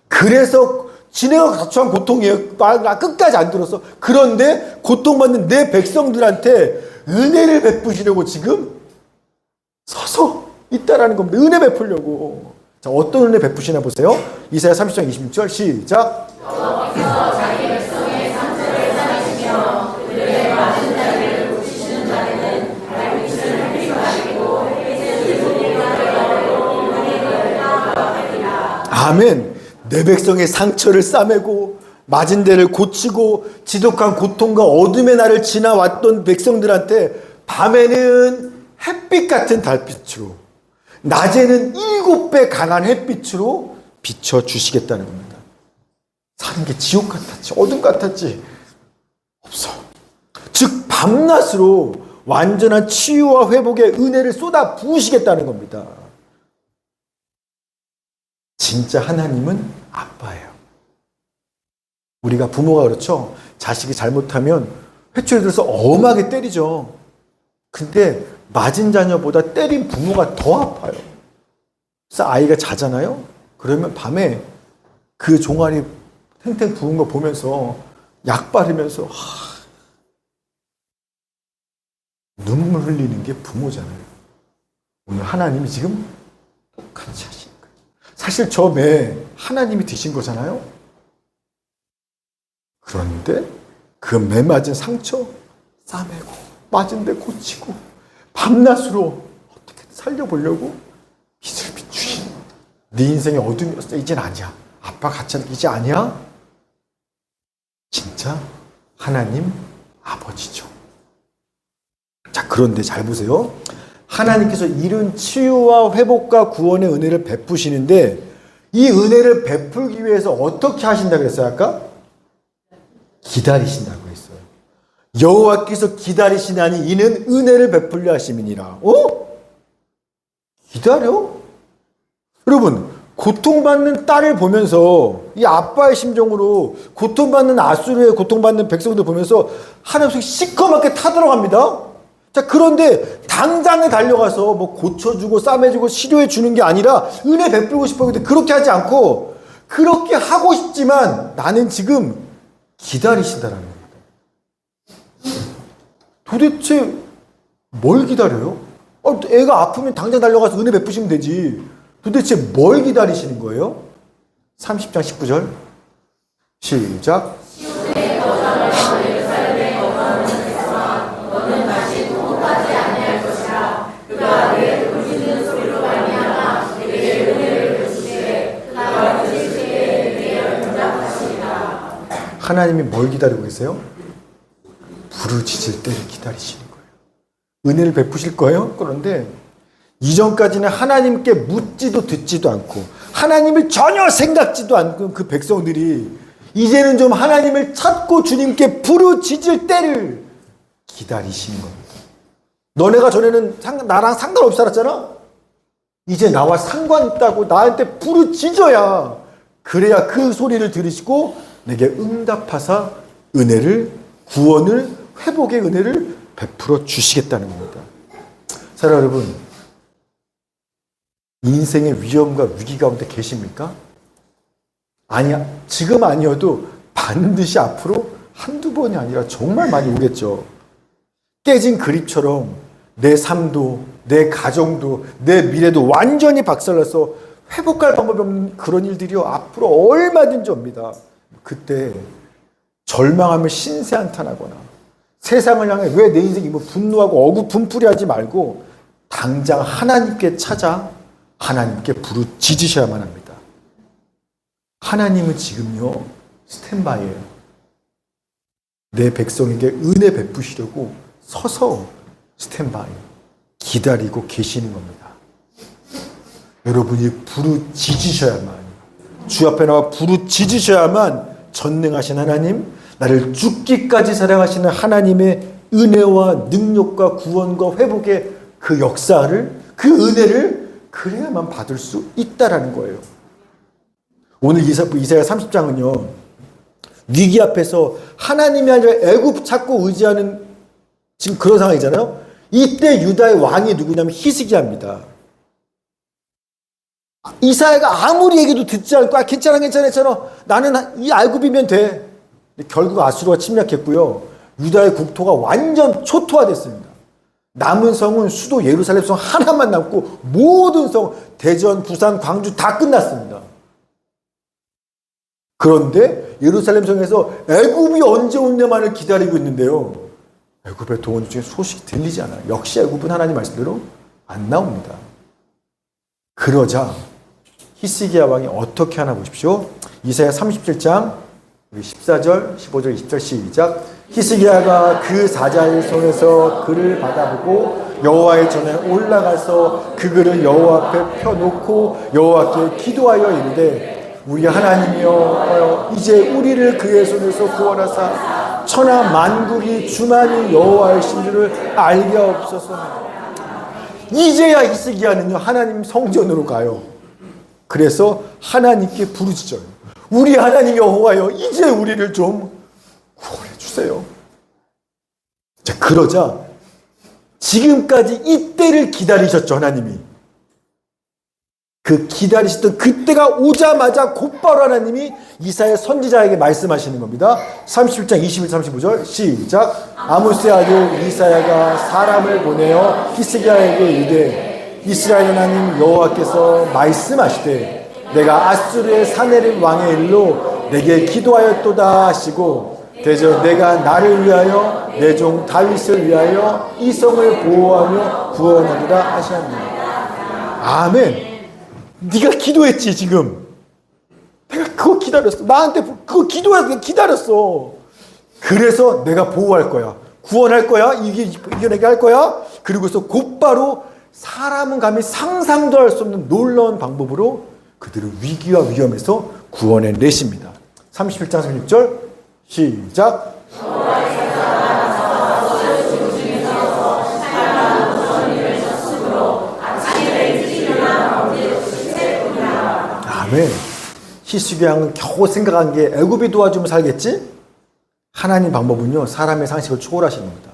그래서 지네가 자초한 고통이에요. 나 끝까지 안 들었어. 그런데 고통받는 내 백성들한테 은혜를 베푸시려고 지금 서서 있다라는 겁니다. 은혜 베푸려고. 자, 어떤 은혜 베푸시나 보세요. 이사야 30장 26절 시작.
여호와께서 자기 백성의 상처를 사하시며 그들의 맞은 자리를 고치시는
아멘. 내 백성의 상처를 싸매고 맞은 데를 고치고 지독한 고통과 어둠의 날을 지나왔던 백성들한테 밤에는 햇빛 같은 달빛으로, 낮에는 7배 강한 햇빛으로 비춰주시겠다는 겁니다. 사는 게 지옥 같았지, 어둠 같았지, 없어. 즉 밤낮으로 완전한 치유와 회복의 은혜를 쏟아 부으시겠다는 겁니다. 진짜 하나님은 아빠예요. 우리가 부모가 그렇죠. 자식이 잘못하면 회초리 들어서 엄하게 때리죠. 근데 맞은 자녀보다 때린 부모가 더 아파요. 그래서 아이가 자잖아요. 그러면 밤에 그 종아리 탱탱 부은 거 보면서 약 바르면서 눈물 흘리는 게 부모잖아요. 오늘 하나님이 지금 똑같이 하시는 거예요. 사실 저 매 하나님이 드신 거잖아요. 그런데 그 매 맞은 상처 싸매고 맞은 데 고치고 밤낮으로 어떻게 살려보려고 빛을 비추신, 네 인생의 어둠이었어, 이젠 아니야. 아빠 같이 하는 게 이제 아니야. 진짜 하나님 아버지죠. 자, 그런데 잘 보세요. 하나님께서 이룬 치유와 회복과 구원의 은혜를 베푸시는데 이 은혜를 베풀기 위해서 어떻게 하신다고 그랬어요? 아까? 기다리신다고 했어요. 여호와께서 기다리시나니 이는 은혜를 베풀려 하심이니라. 기다려? 여러분, 고통받는 딸을 보면서 이 아빠의 심정으로 고통받는 아수르의 고통받는 백성들 보면서 하나님 시커멓게 타들어갑니다. 자, 그런데 당장에 달려가서 뭐 고쳐주고 싸매주고 치료해 주는 게 아니라 은혜 베풀고 싶어. 근데 그렇게 하지 않고 그렇게 하고 싶지만 나는 지금 기다리신다라는 겁니다. 도대체 뭘 기다려요? 애가 아프면 당장 달려가서 은혜 베푸시면 되지. 도대체 뭘 기다리시는 거예요? 30장 19절 시작. 하나님이 뭘 기다리고 계세요? 부르짖을 때를 기다리시는 거예요. 은혜를 베푸실 거예요? 그런데 이전까지는 하나님께 묻지도 듣지도 않고 하나님을 전혀 생각지도 않고 그 백성들이 이제는 좀 하나님을 찾고 주님께 부르짖을 때를 기다리시는 겁니다. 너네가 전에는 나랑 상관없이 살았잖아? 이제 나와 상관 있다고 나한테 부르짖어야, 그래야 그 소리를 들으시고 내게 응답하사 은혜를, 구원을, 회복의 은혜를 베풀어 주시겠다는 겁니다. 사랑 여러분, 인생의 위험과 위기 가운데 계십니까? 아니야, 지금 아니어도 반드시 앞으로 한두 번이 아니라 정말 많이 오겠죠. 깨진 그립처럼 내 삶도, 내 가정도, 내 미래도 완전히 박살나서 회복할 방법이 없는 그런 일들이요, 앞으로 얼마든지 옵니다. 그때 절망하며 신세한탄하거나 세상을 향해 왜 내 인생이 뭐 분노하고 어구 분풀이하지 말고 당장 하나님께 찾아 하나님께 부르짖으셔야만 합니다. 하나님은 지금요 스탠바이예요. 내 백성에게 은혜 베푸시려고 서서 스탠바이 기다리고 계시는 겁니다. 여러분이 부르짖으셔야만, 주 앞에 나와 부르짖으셔야만 전능하신 하나님, 나를 죽기까지 사랑하시는 하나님의 은혜와 능력과 구원과 회복의 그 역사를, 그 은혜를 그래야만 받을 수 있다라는 거예요. 오늘 이사야 30장은요 위기 앞에서 하나님이 아니라 애굽 찾고 의지하는 지금 그런 상황이잖아요. 이때 유다의 왕이 누구냐면 히스기야입니다. 이사야가 아무리 얘기도 듣지 않고 괜찮아 나는 이 애굽이면 돼. 결국 아수르가 침략했고요. 유다의 국토가 완전 초토화됐습니다. 남은 성은 수도 예루살렘 성 하나만 남고 모든 성 대전, 부산, 광주 다 끝났습니다. 그런데 예루살렘 성에서 애굽이 언제 오냐만을 기다리고 있는데요. 애굽의 동원 중에 소식이 들리지 않아요. 역시 애굽은 하나님 말씀대로 안 나옵니다. 그러자 히스기야 왕이 어떻게 하나 보십시오. 이사야 37장 14절, 15절, 20절 시작. 히스기야가 그 사자의 손에서 글을 받아보고 여호와의 전에 올라가서 그 글을 여호와 앞에 펴놓고 여호와께 기도하여 이르되 우리 하나님이여 이제 우리를 그의 손에서 구원하사 천하 만국이 주만이 여호와이신 줄을 알게 하옵소서. 이제야 히스기야는요 하나님 성전으로 가요. 그래서 하나님께 부르짖어요. 우리 하나님 여호와여 이제 우리를 좀 구원해 주세요. 자, 그러자 지금까지 이때를 기다리셨죠, 하나님이. 그 기다리셨던 그때가 오자마자 곧바로 하나님이 이사야 선지자에게 말씀하시는 겁니다. 31장 21, 35절 시작. 아모스의 아들 이사야가 사람을 보내어 히스기야에게 이르되 이스라엘 하나님 여호와께서 말씀하시되 내가 아수르의 사내립 왕의 일로 내게 기도하였도다 하시고 대저 내가 나를 위하여 내 종 다윗을 위하여 이 성을 보호하며 구원하리라 하셨느니라. 아멘. 네가 기도했지 지금. 내가 그거 기다렸어. 나한테 그거 기다렸어. 그래서 내가 보호할 거야. 구원할 거야. 이겨내게 할 거야. 그리고서 곧바로 사람은 감히 상상도 할 수 없는 놀라운 방법으로 그들을 위기와 위험에서 구원해내십니다. 31장 36절 시작. 아멘. 히스기야 왕은 겨우 생각한 게 애굽이 도와주면 살겠지? 하나님 방법은요 사람의 상식을 초월하시는 겁니다.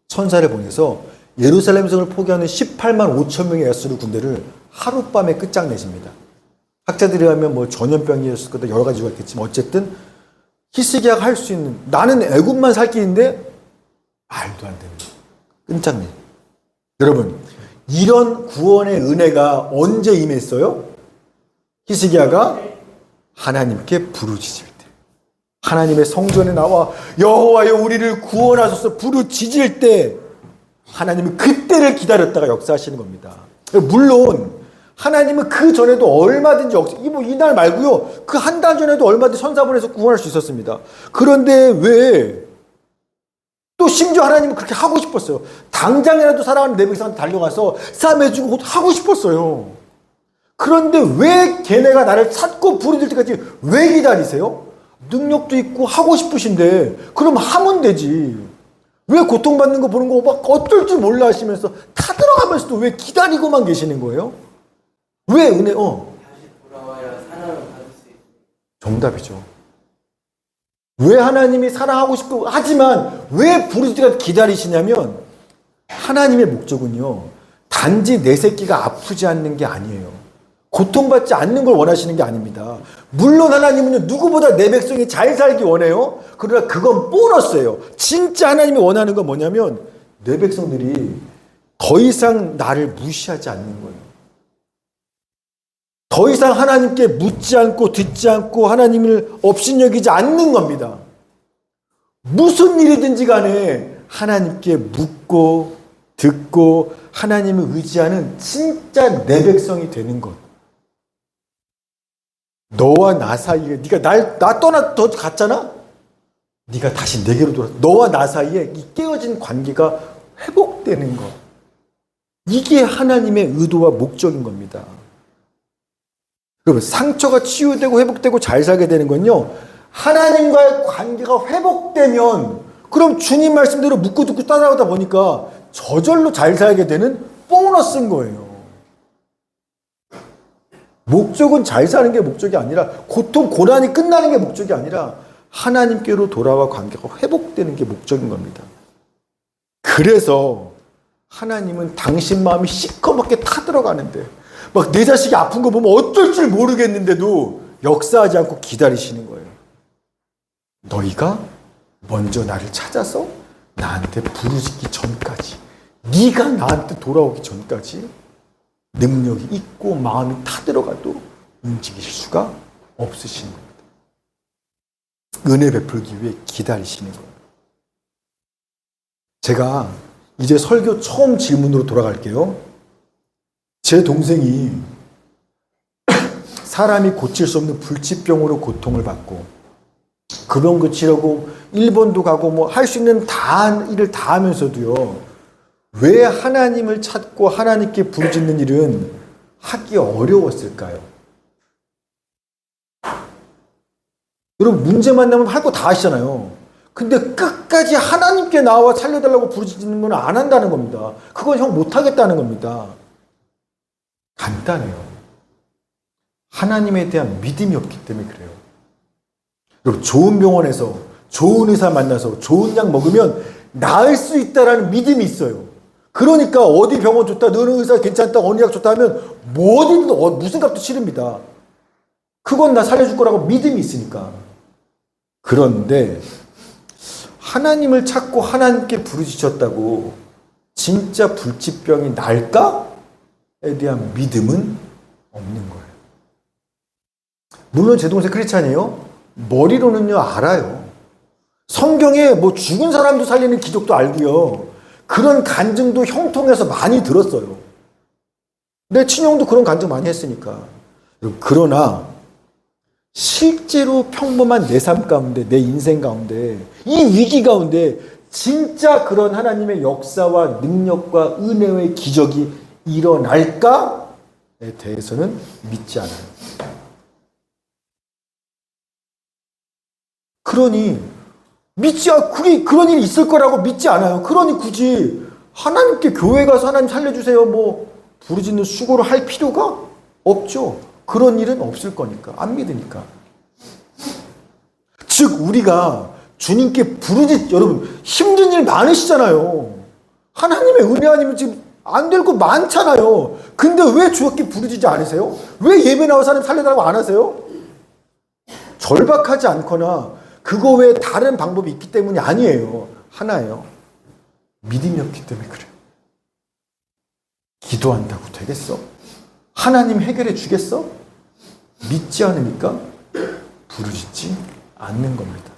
천사를 보내서 예루살렘 성을 포기하는 18만 5천 명의 아수르 군대를 하룻밤에 끝장내십니다. 학자들이 하면 뭐 전염병이었을 거다 여러 가지가 있겠지만 어쨌든 히스기야가 할 수 있는 나는 애굽만 살 길인데 말도 안 되는 끝장내. 여러분 이런 구원의 은혜가 언제 임했어요? 히스기야가 하나님께 부르짖을 때, 하나님의 성전에 나와 여호와여 우리를 구원하소서 부르짖을 때 하나님은 그때를 기다렸다가 역사하시는 겁니다. 물론 하나님은 그 전에도 얼마든지 이날 말고요 그 한 달 전에도 얼마든지 선사 보내서 구원할 수 있었습니다. 그런데 왜 또 심지어 하나님은 그렇게 하고 싶었어요. 당장이라도 살아가는 내 백성한테 달려가서 싸매주고 하고 싶었어요. 그런데 왜 걔네가 나를 찾고 부르짖을 때까지 왜 기다리세요? 능력도 있고 하고 싶으신데 그럼 하면 되지. 왜 고통받는 거 보는 거 막 어쩔 줄 몰라 하시면서 타들어가면서도 왜 기다리고만 계시는 거예요? 왜 은혜?
다시 돌아와야 사랑을 받을 수 있습니다.
정답이죠. 왜 하나님이 사랑하고 싶고 하지만 왜 부르짖을 때 기다리시냐면 하나님의 목적은요 단지 내 새끼가 아프지 않는 게 아니에요. 고통받지 않는 걸 원하시는 게 아닙니다. 물론 하나님은 누구보다 내 백성이 잘 살기 원해요. 그러나 그건 보너스예요. 진짜 하나님이 원하는 건 뭐냐면 내 백성들이 더 이상 나를 무시하지 않는 거예요. 더 이상 하나님께 묻지 않고 듣지 않고 하나님을 업신여기지 않는 겁니다. 무슨 일이든지 간에 하나님께 묻고 듣고 하나님을 의지하는 진짜 내 백성이 되는 것. 너와 나 사이에 네가 나 떠나 너 갔잖아? 네가 다시 내게로 돌아. 너와 나 사이에 이 깨어진 관계가 회복되는 것. 이게 하나님의 의도와 목적인 겁니다. 여러분 상처가 치유되고 회복되고 잘 살게 되는 건요 하나님과의 관계가 회복되면 그럼 주님 말씀대로 묻고 듣고 따라오다 보니까 저절로 잘 살게 되는 보너스인 거예요. 목적은 잘 사는 게 목적이 아니라 고통 고난이 끝나는 게 목적이 아니라 하나님께로 돌아와 관계가 회복되는 게 목적인 겁니다. 그래서 하나님은 당신 마음이 시커멓게 타들어가는데 막 내 자식이 아픈 거 보면 어쩔 줄 모르겠는데도 역사하지 않고 기다리시는 거예요. 너희가 먼저 나를 찾아서 나한테 부르짖기 전까지 네가 나한테 돌아오기 전까지 능력이 있고 마음이 타들어가도 움직이실 수가 없으신 겁니다. 은혜 베풀기 위해 기다리시는 거예요. 제가 이제 설교 처음 질문으로 돌아갈게요. 제 동생이 사람이 고칠 수 없는 불치병으로 고통을 받고 그 병 고치려고 일본도 가고 뭐 할 수 있는 일을 다 하면서도요. 왜 하나님을 찾고 하나님께 부르짖는 일은 하기 어려웠을까요? 여러분 문제 만나면 할 거 다 하시잖아요. 근데 끝까지 하나님께 나와 살려달라고 부르짖는 건 안 한다는 겁니다. 그건 형 못하겠다는 겁니다. 간단해요. 하나님에 대한 믿음이 없기 때문에 그래요. 여러분 좋은 병원에서 좋은 의사 만나서 좋은 약 먹으면 나을 수 있다라는 믿음이 있어요. 그러니까 어디 병원 좋다, 너는 의사 괜찮다, 어느 약 좋다 하면 뭐든 무슨 값도 치릅니다. 그건 나 살려줄 거라고 믿음이 있으니까. 그런데 하나님을 찾고 하나님께 부르짖었다고 진짜 불치병이 날까에 대한 믿음은 없는 거예요. 물론 제 동생 크리스찬이에요. 머리로는요 알아요. 성경에 뭐 죽은 사람도 살리는 기적도 알고요. 그런 간증도 형통해서 많이 들었어요. 내 친형도 그런 간증 많이 했으니까. 그러나 실제로 평범한 내 삶 가운데, 내 인생 가운데, 이 위기 가운데 진짜 그런 하나님의 역사와 능력과 은혜의 기적이 일어날까에 대해서는 믿지 않아요. 그러니 그게 그런 일이 있을 거라고 믿지 않아요. 그러니 굳이 하나님께 교회 가서 하나님 살려주세요 뭐 부르짖는 수고를 할 필요가 없죠. 그런 일은 없을 거니까. 안 믿으니까. 즉 우리가 주님께 여러분 힘든 일 많으시잖아요. 하나님의 은혜 아니면 지금 안 될 거 많잖아요. 근데 왜 주님께 부르짖지 않으세요? 왜 예배 나와서 하나님 살려달라고 안 하세요? 절박하지 않거나 그거 외에 다른 방법이 있기 때문이 아니에요. 하나예요. 믿음이 없기 때문에 그래요. 기도한다고 되겠어? 하나님 해결해 주겠어? 믿지 않으니까 부르짖지 않는 겁니다.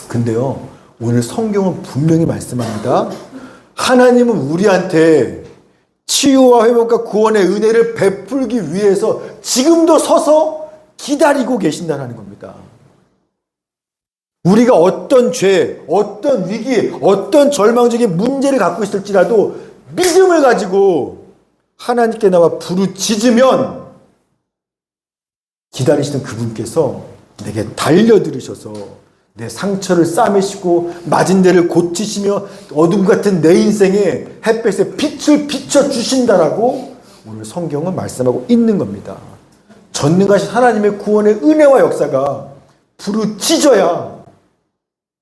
근데요, 오늘 성경은 분명히 말씀합니다. 하나님은 우리한테 치유와 회복과 구원의 은혜를 베풀기 위해서 지금도 서서 기다리고 계신다는 겁니다. 우리가 어떤 죄, 어떤 위기, 어떤 절망적인 문제를 갖고 있을지라도 믿음을 가지고 하나님께 나와 부르짖으면 기다리시는 그분께서 내게 달려들으셔서 내 상처를 싸매시고 맞은 데를 고치시며 어둠 같은 내 인생에 햇볕에 빛을 비춰주신다라고 오늘 성경은 말씀하고 있는 겁니다. 전능하신 하나님의 구원의 은혜와 역사가 부르짖어야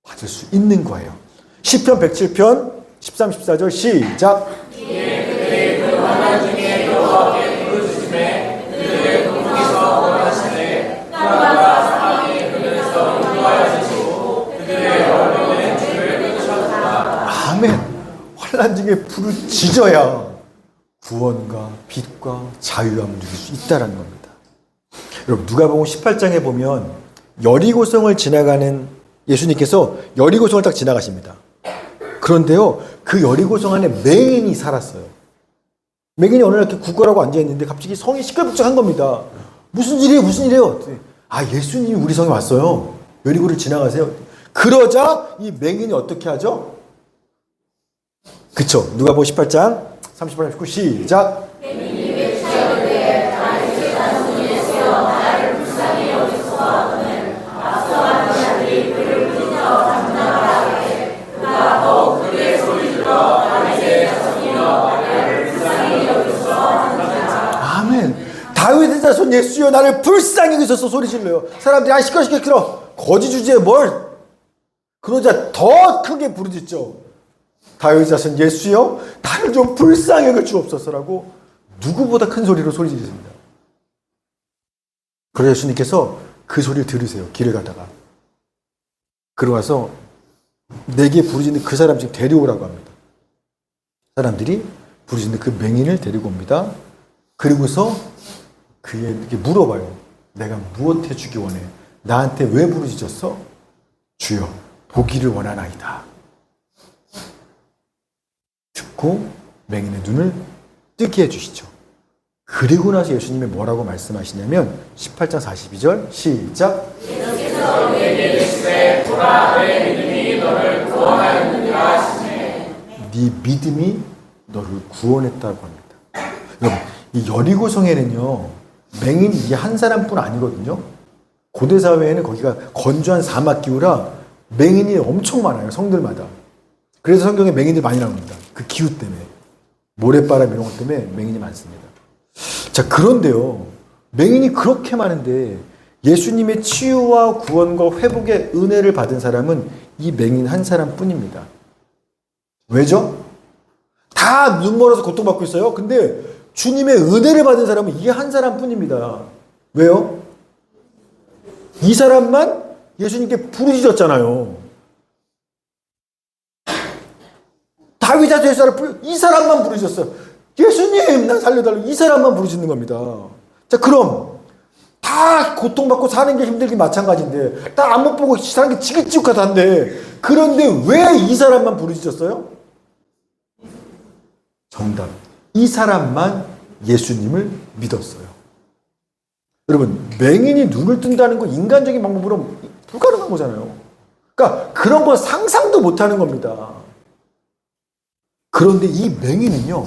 받을 수 있는 거예요. 시편 107편 13, 14절 시작. 아멘. 환난 중에 부르짖어야 구원과 빛과 자유함을 누릴 수 있다는 겁니다. 여러분 누가복음 18장에 보면 여리고성을 지나가는 예수님께서 여리고성을 딱 지나가십니다. 그런데요, 그 여리고성 안에 맹인이 살았어요. 맹인이 어느 날 이렇게 굳건하고 앉아있는데 갑자기 성이 시끌벅적한 겁니다. 무슨 일이에요? 무슨 일이에요? 아, 예수님이 우리 성에 왔어요. 여리고를 지나가세요. 그러자 이 맹인이 어떻게 하죠? 그쵸? 누가복음 18장 38, 39 시작. 다윗의 자손 예수여 나를 불쌍히 여기소서 소리 질러요. 사람들이 아 시끄러 거지 주제에 뭘. 그러자 더 크게 부르짖죠. 다윗의 자손 예수여 나를 좀 불쌍히 여겨 주옵소서라고 누구보다 큰 소리로 소리 지르십니다. 그래서 예수님께서 그 소리를 들으세요. 길을 가다가. 그러와서 내게 부르짖는 그 사람 지금 데려오라고 합니다. 사람들이 부르짖는 그 맹인을 데리고 옵니다. 그리고서 그에게 물어봐요. 내가 무엇 해주기 원해? 나한테 왜 부르짖었어? 주여 보기를 원하나이다. 듣고 맹인의 눈을 뜨게 해주시죠. 그리고 나서 예수님이 뭐라고 말씀하시냐면 18장 42절 시작.
예수께서 우리에게 이르시되 보라 내 믿음이 너를 구원하였느니라 하시네.
네 믿음이 너를 구원했다고 합니다. 여러분, 이 여리고성에는요 맹인이 이 한 사람뿐 아니거든요. 고대 사회에는 거기가 건조한 사막 기후라 맹인이 엄청 많아요, 성들마다. 그래서 성경에 맹인들이 많이 나옵니다. 그 기후 때문에. 모래바람 이런 것 때문에 맹인이 많습니다. 자, 그런데요, 맹인이 그렇게 많은데 예수님의 치유와 구원과 회복의 은혜를 받은 사람은 이 맹인 한 사람 뿐입니다. 왜죠? 다 눈 멀어서 고통받고 있어요. 근데 주님의 은혜를 받은 사람은 이 한 사람 뿐입니다. 왜요? 이 사람만 예수님께 부르짖었잖아요. 다윗 자손 이 사람만 부르짖었어요. 예수님, 나 살려달라고 이 사람만 부르짖는 겁니다. 자, 그럼 다 고통받고 사는 게 힘들긴 마찬가지인데 다 안 못 보고 사는 게 지긋지긋하단데 그런데 왜 이 사람만 부르짖었어요? 정답. 이 사람만 예수님을 믿었어요. 여러분, 맹인이 눈을 뜬다는 건 인간적인 방법으로 불가능한 거잖아요. 그러니까 그런 건 상상도 못하는 겁니다. 그런데 이 맹인은요,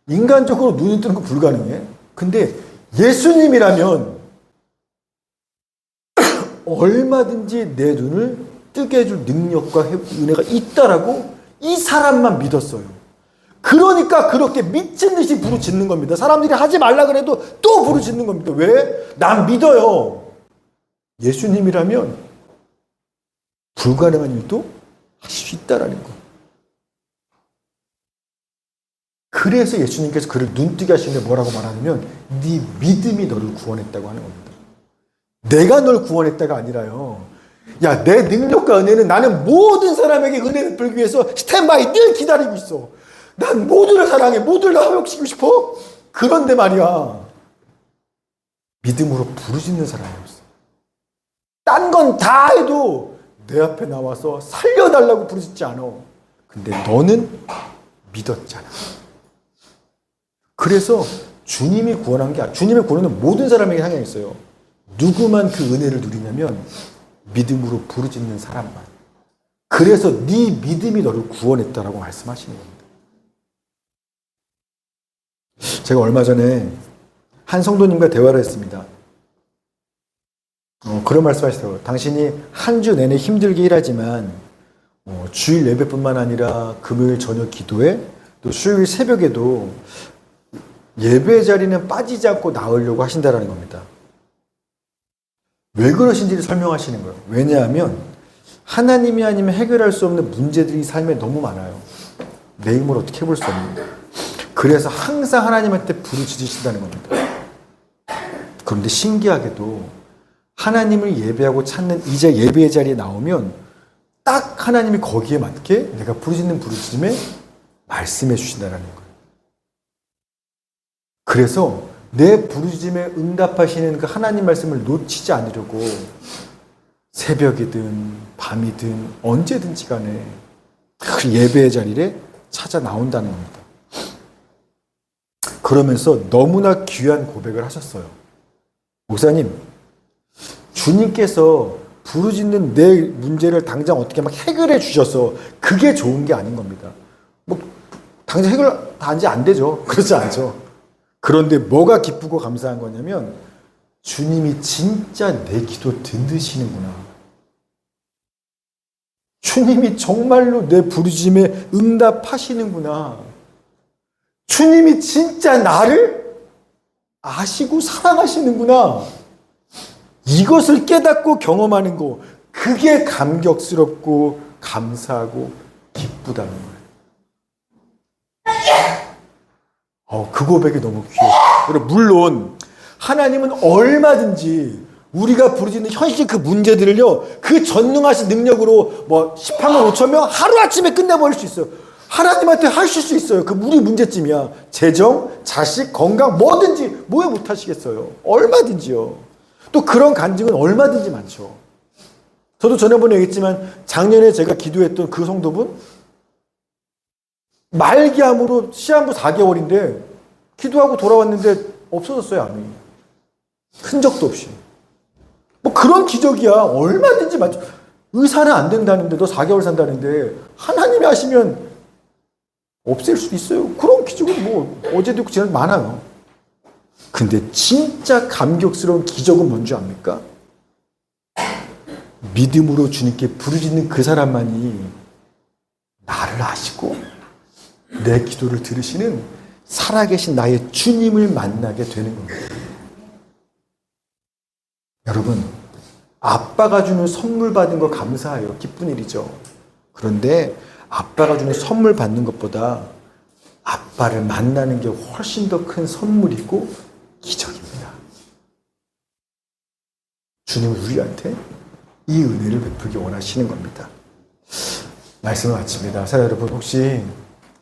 인간적으로 눈이 뜨는 건 불가능해. 근데 예수님이라면 얼마든지 내 눈을 뜨게 해줄 능력과 은혜가 있다라고 이 사람만 믿었어요. 그러니까 그렇게 미친 듯이 부르짖는 겁니다. 사람들이 하지 말라 그래도 또 부르짖는 겁니다. 왜? 난 믿어요. 예수님이라면 불가능한 일도 하실 수 있다라는 거. 그래서 예수님께서 그를 눈뜨게 하시는데 뭐라고 말하냐면 네 믿음이 너를 구원했다고 하는 겁니다. 내가 널 구원했다가 아니라요. 야, 내 능력과 은혜는 나는 모든 사람에게 은혜를 베풀기 위해서 스탠바이 늘 기다리고 있어. 난 모두를 사랑해. 모두를 화목시키고 싶어. 그런데 말이야, 믿음으로 부르짖는 사람이 없어. 딴 건 다 해도 내 앞에 나와서 살려달라고 부르짖지 않아. 근데 너는 믿었잖아. 그래서 주님이 구원한 게 아니라 주님의 구원은 모든 사람에게 향해 있어요. 누구만 그 은혜를 누리냐면 믿음으로 부르짖는 사람만. 그래서 네 믿음이 너를 구원했다라고 말씀하시는 겁니다. 제가 얼마 전에 한 성도님과 대화를 했습니다. 그런 말씀 하시더라고요. 당신이 한 주 내내 힘들게 일하지만 주일 예배뿐만 아니라 금요일 저녁 기도회 또 수요일 새벽에도 예배 자리는 빠지지 않고 나오려고 하신다라는 겁니다. 왜 그러신지를 설명하시는 거예요. 왜냐하면 하나님이 아니면 해결할 수 없는 문제들이 삶에 너무 많아요. 내 힘으로 어떻게 해볼 수 없는 거예요. 그래서 항상 하나님한테 부르짖으신다는 겁니다. 그런데 신기하게도 하나님을 예배하고 찾는 이제 예배의 자리에 나오면 딱 하나님이 거기에 맞게 내가 부르짖는 부르짖음에 말씀해 주신다는 거예요. 그래서 내 부르짖음에 응답하시는 그 하나님 말씀을 놓치지 않으려고 새벽이든 밤이든 언제든지 간에 그 예배의 자리에 찾아 나온다는 겁니다. 그러면서 너무나 귀한 고백을 하셨어요. 목사님, 주님께서 부르짖는 내 문제를 당장 어떻게 막 해결해 주셔서 그게 좋은 게 아닌 겁니다. 뭐 당장 해결 단지 안 되죠. 그렇지 않죠. 그런데 뭐가 기쁘고 감사한 거냐면 주님이 진짜 내 기도 듣으시는구나. 주님이 정말로 내 부르짖음에 응답하시는구나. 주님이 진짜 나를 아시고 사랑하시는구나. 이것을 깨닫고 경험하는 거, 그게 감격스럽고 감사하고 기쁘다는 거예요. 그 고백이 너무 귀해요. 물론 하나님은 얼마든지 우리가 부르짖는 현실 그 문제들을요, 그 전능하신 능력으로 뭐 10만 5천 명 하루아침에 끝내버릴 수 있어요. 하나님한테 하실 수 있어요. 그 우리 문제쯤이야. 재정, 자식, 건강, 뭐든지 뭐에 못하시겠어요. 얼마든지요. 또 그런 간증은 얼마든지 많죠. 저도 전에번에 얘기했지만 작년에 제가 기도했던 그 성도분 말기암으로 시한부 4개월인데 기도하고 돌아왔는데 없어졌어요, 암이. 흔적도 없이. 뭐 그런 기적이야. 얼마든지 맞죠. 의사는 안 된다는데, 너 4개월 산다는데, 하나님이 하시면 없앨 수 있어요. 그런 기적은 뭐, 어제도 있고 지난 많아요. 근데 진짜 감격스러운 기적은 뭔지 압니까? 믿음으로 주님께 부르짖는 그 사람만이 나를 아시고 내 기도를 들으시는 살아계신 나의 주님을 만나게 되는 겁니다. 여러분, 아빠가 주는 선물 받은 거 감사해요. 기쁜 일이죠. 그런데 아빠가 주는 선물 받는 것보다 아빠를 만나는 게 훨씬 더 큰 선물이고 기적입니다. 주님은 우리한테 이 은혜를 베풀기 원하시는 겁니다. 말씀을 마칩니다. 사랑 여러분, 혹시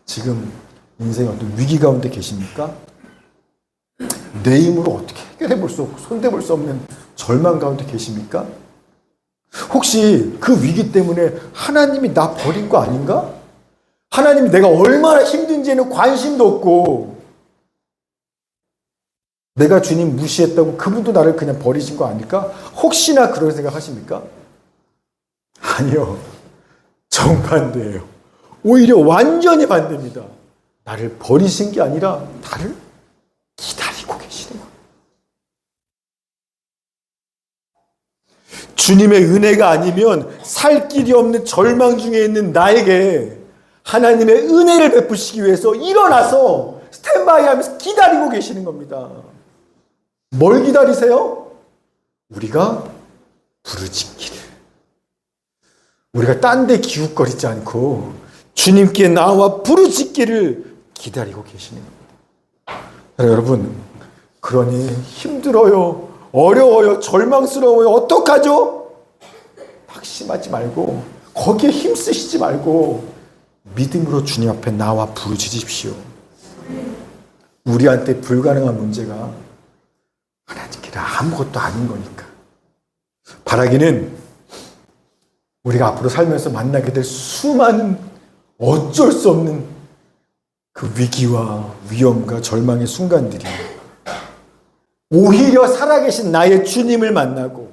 지금 인생의 어떤 위기 가운데 계십니까? 내 힘으로 어떻게 해결해 볼 수 없고 손대볼 수 없는 절망 가운데 계십니까? 혹시 그 위기 때문에 하나님이 나 버린 거 아닌가? 하나님이 내가 얼마나 힘든지에는 관심도 없고 내가 주님 무시했다고 그분도 나를 그냥 버리신 거 아닐까? 혹시나 그런 생각 하십니까? 아니요. 정반대예요. 오히려 완전히 반대입니다. 나를 버리신 게 아니라 나를 기다리고 계시는 거예요. 주님의 은혜가 아니면 살 길이 없는 절망 중에 있는 나에게 하나님의 은혜를 베푸시기 위해서 일어나서 스탠바이 하면서 기다리고 계시는 겁니다. 뭘 기다리세요? 우리가 부르짖기를. 우리가 딴 데 기웃거리지 않고 주님께 나와 부르짖기를 기다리고 계시는 겁니다. 여러분, 그러니 힘들어요, 어려워요, 절망스러워요, 어떡하죠? 낙심하지 말고 거기에 힘쓰시지 말고 믿음으로 주님 앞에 나와 부르짖으십시오. 우리한테 불가능한 문제가 하나님께는 아무것도 아닌 거니까. 바라기는 우리가 앞으로 살면서 만나게 될 수많은 어쩔 수 없는 그 위기와 위험과 절망의 순간들이 오히려 살아계신 나의 주님을 만나고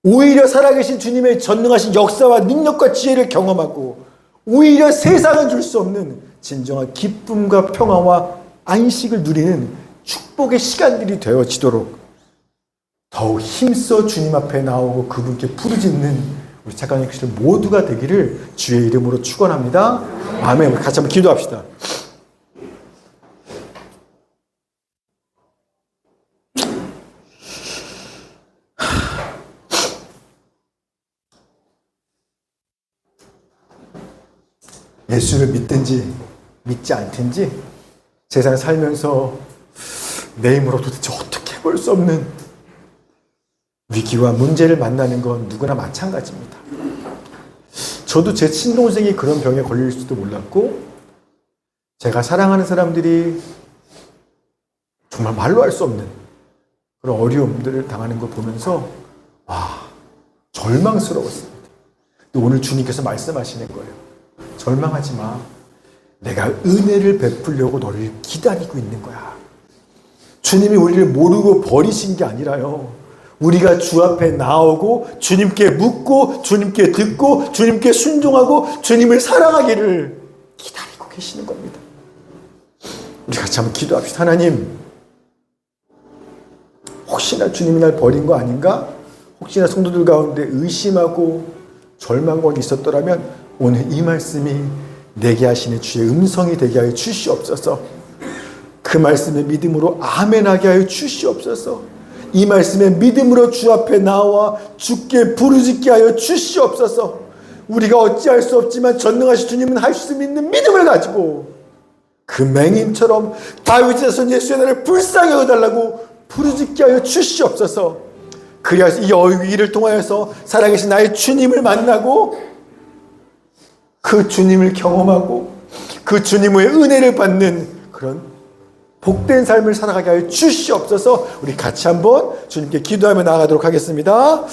오히려 살아계신 주님의 전능하신 역사와 능력과 지혜를 경험하고 오히려 세상은 줄 수 없는 진정한 기쁨과 평화와 안식을 누리는 축복의 시간들이 되어지도록 더욱 힘써 주님 앞에 나오고 그분께 부르짖는 우리 작가님 교실 모두가 되기를 주의 이름으로 축원합니다. 아멘. 우리 같이 한번 기도합시다. 예수를 믿든지 믿지 않든지 세상에 살면서 내 힘으로 도대체 어떻게 해볼 수 없는 위기와 문제를 만나는 건 누구나 마찬가지입니다. 저도 제 친동생이 그런 병에 걸릴지도 몰랐고 제가 사랑하는 사람들이 정말 말로 할 수 없는 그런 어려움들을 당하는 걸 보면서 절망스러웠습니다. 근데 오늘 주님께서 말씀하시는 거예요. 절망하지 마. 내가 은혜를 베풀려고 너를 기다리고 있는 거야. 주님이 우리를 모르고 버리신 게 아니라요. 우리가 주 앞에 나오고 주님께 묻고 주님께 듣고 주님께 순종하고 주님을 사랑하기를 기다리고 계시는 겁니다. 우리 같이 한번 기도합시다. 하나님, 혹시나 주님이 날 버린 거 아닌가? 혹시나 성도들 가운데 의심하고 절망이 있었더라면 오늘 이 말씀이 내게 하시는 주의 음성이 되게 하여 주시옵소서. 그 말씀에 믿음으로 아멘하게 하여 주시옵소서. 이 말씀에 믿음으로 주 앞에 나와 주께 부르짖게 하여 주시옵소서. 우리가 어찌할 수 없지만 전능하신 주님은 할 수 있는 믿음을 가지고 그 맹인처럼 다윗의 자손 예수의 나를 불쌍히 여겨달라고 부르짖게 하여 주시옵소서. 그리하여 이 위기를 통하여서 살아계신 나의 주님을 만나고 그 주님을 경험하고 그 주님의 은혜를 받는 그런 복된 삶을 살아가게 하여 주시옵소서. 우리 같이 한번 주님께 기도하며 나아가도록 하겠습니다.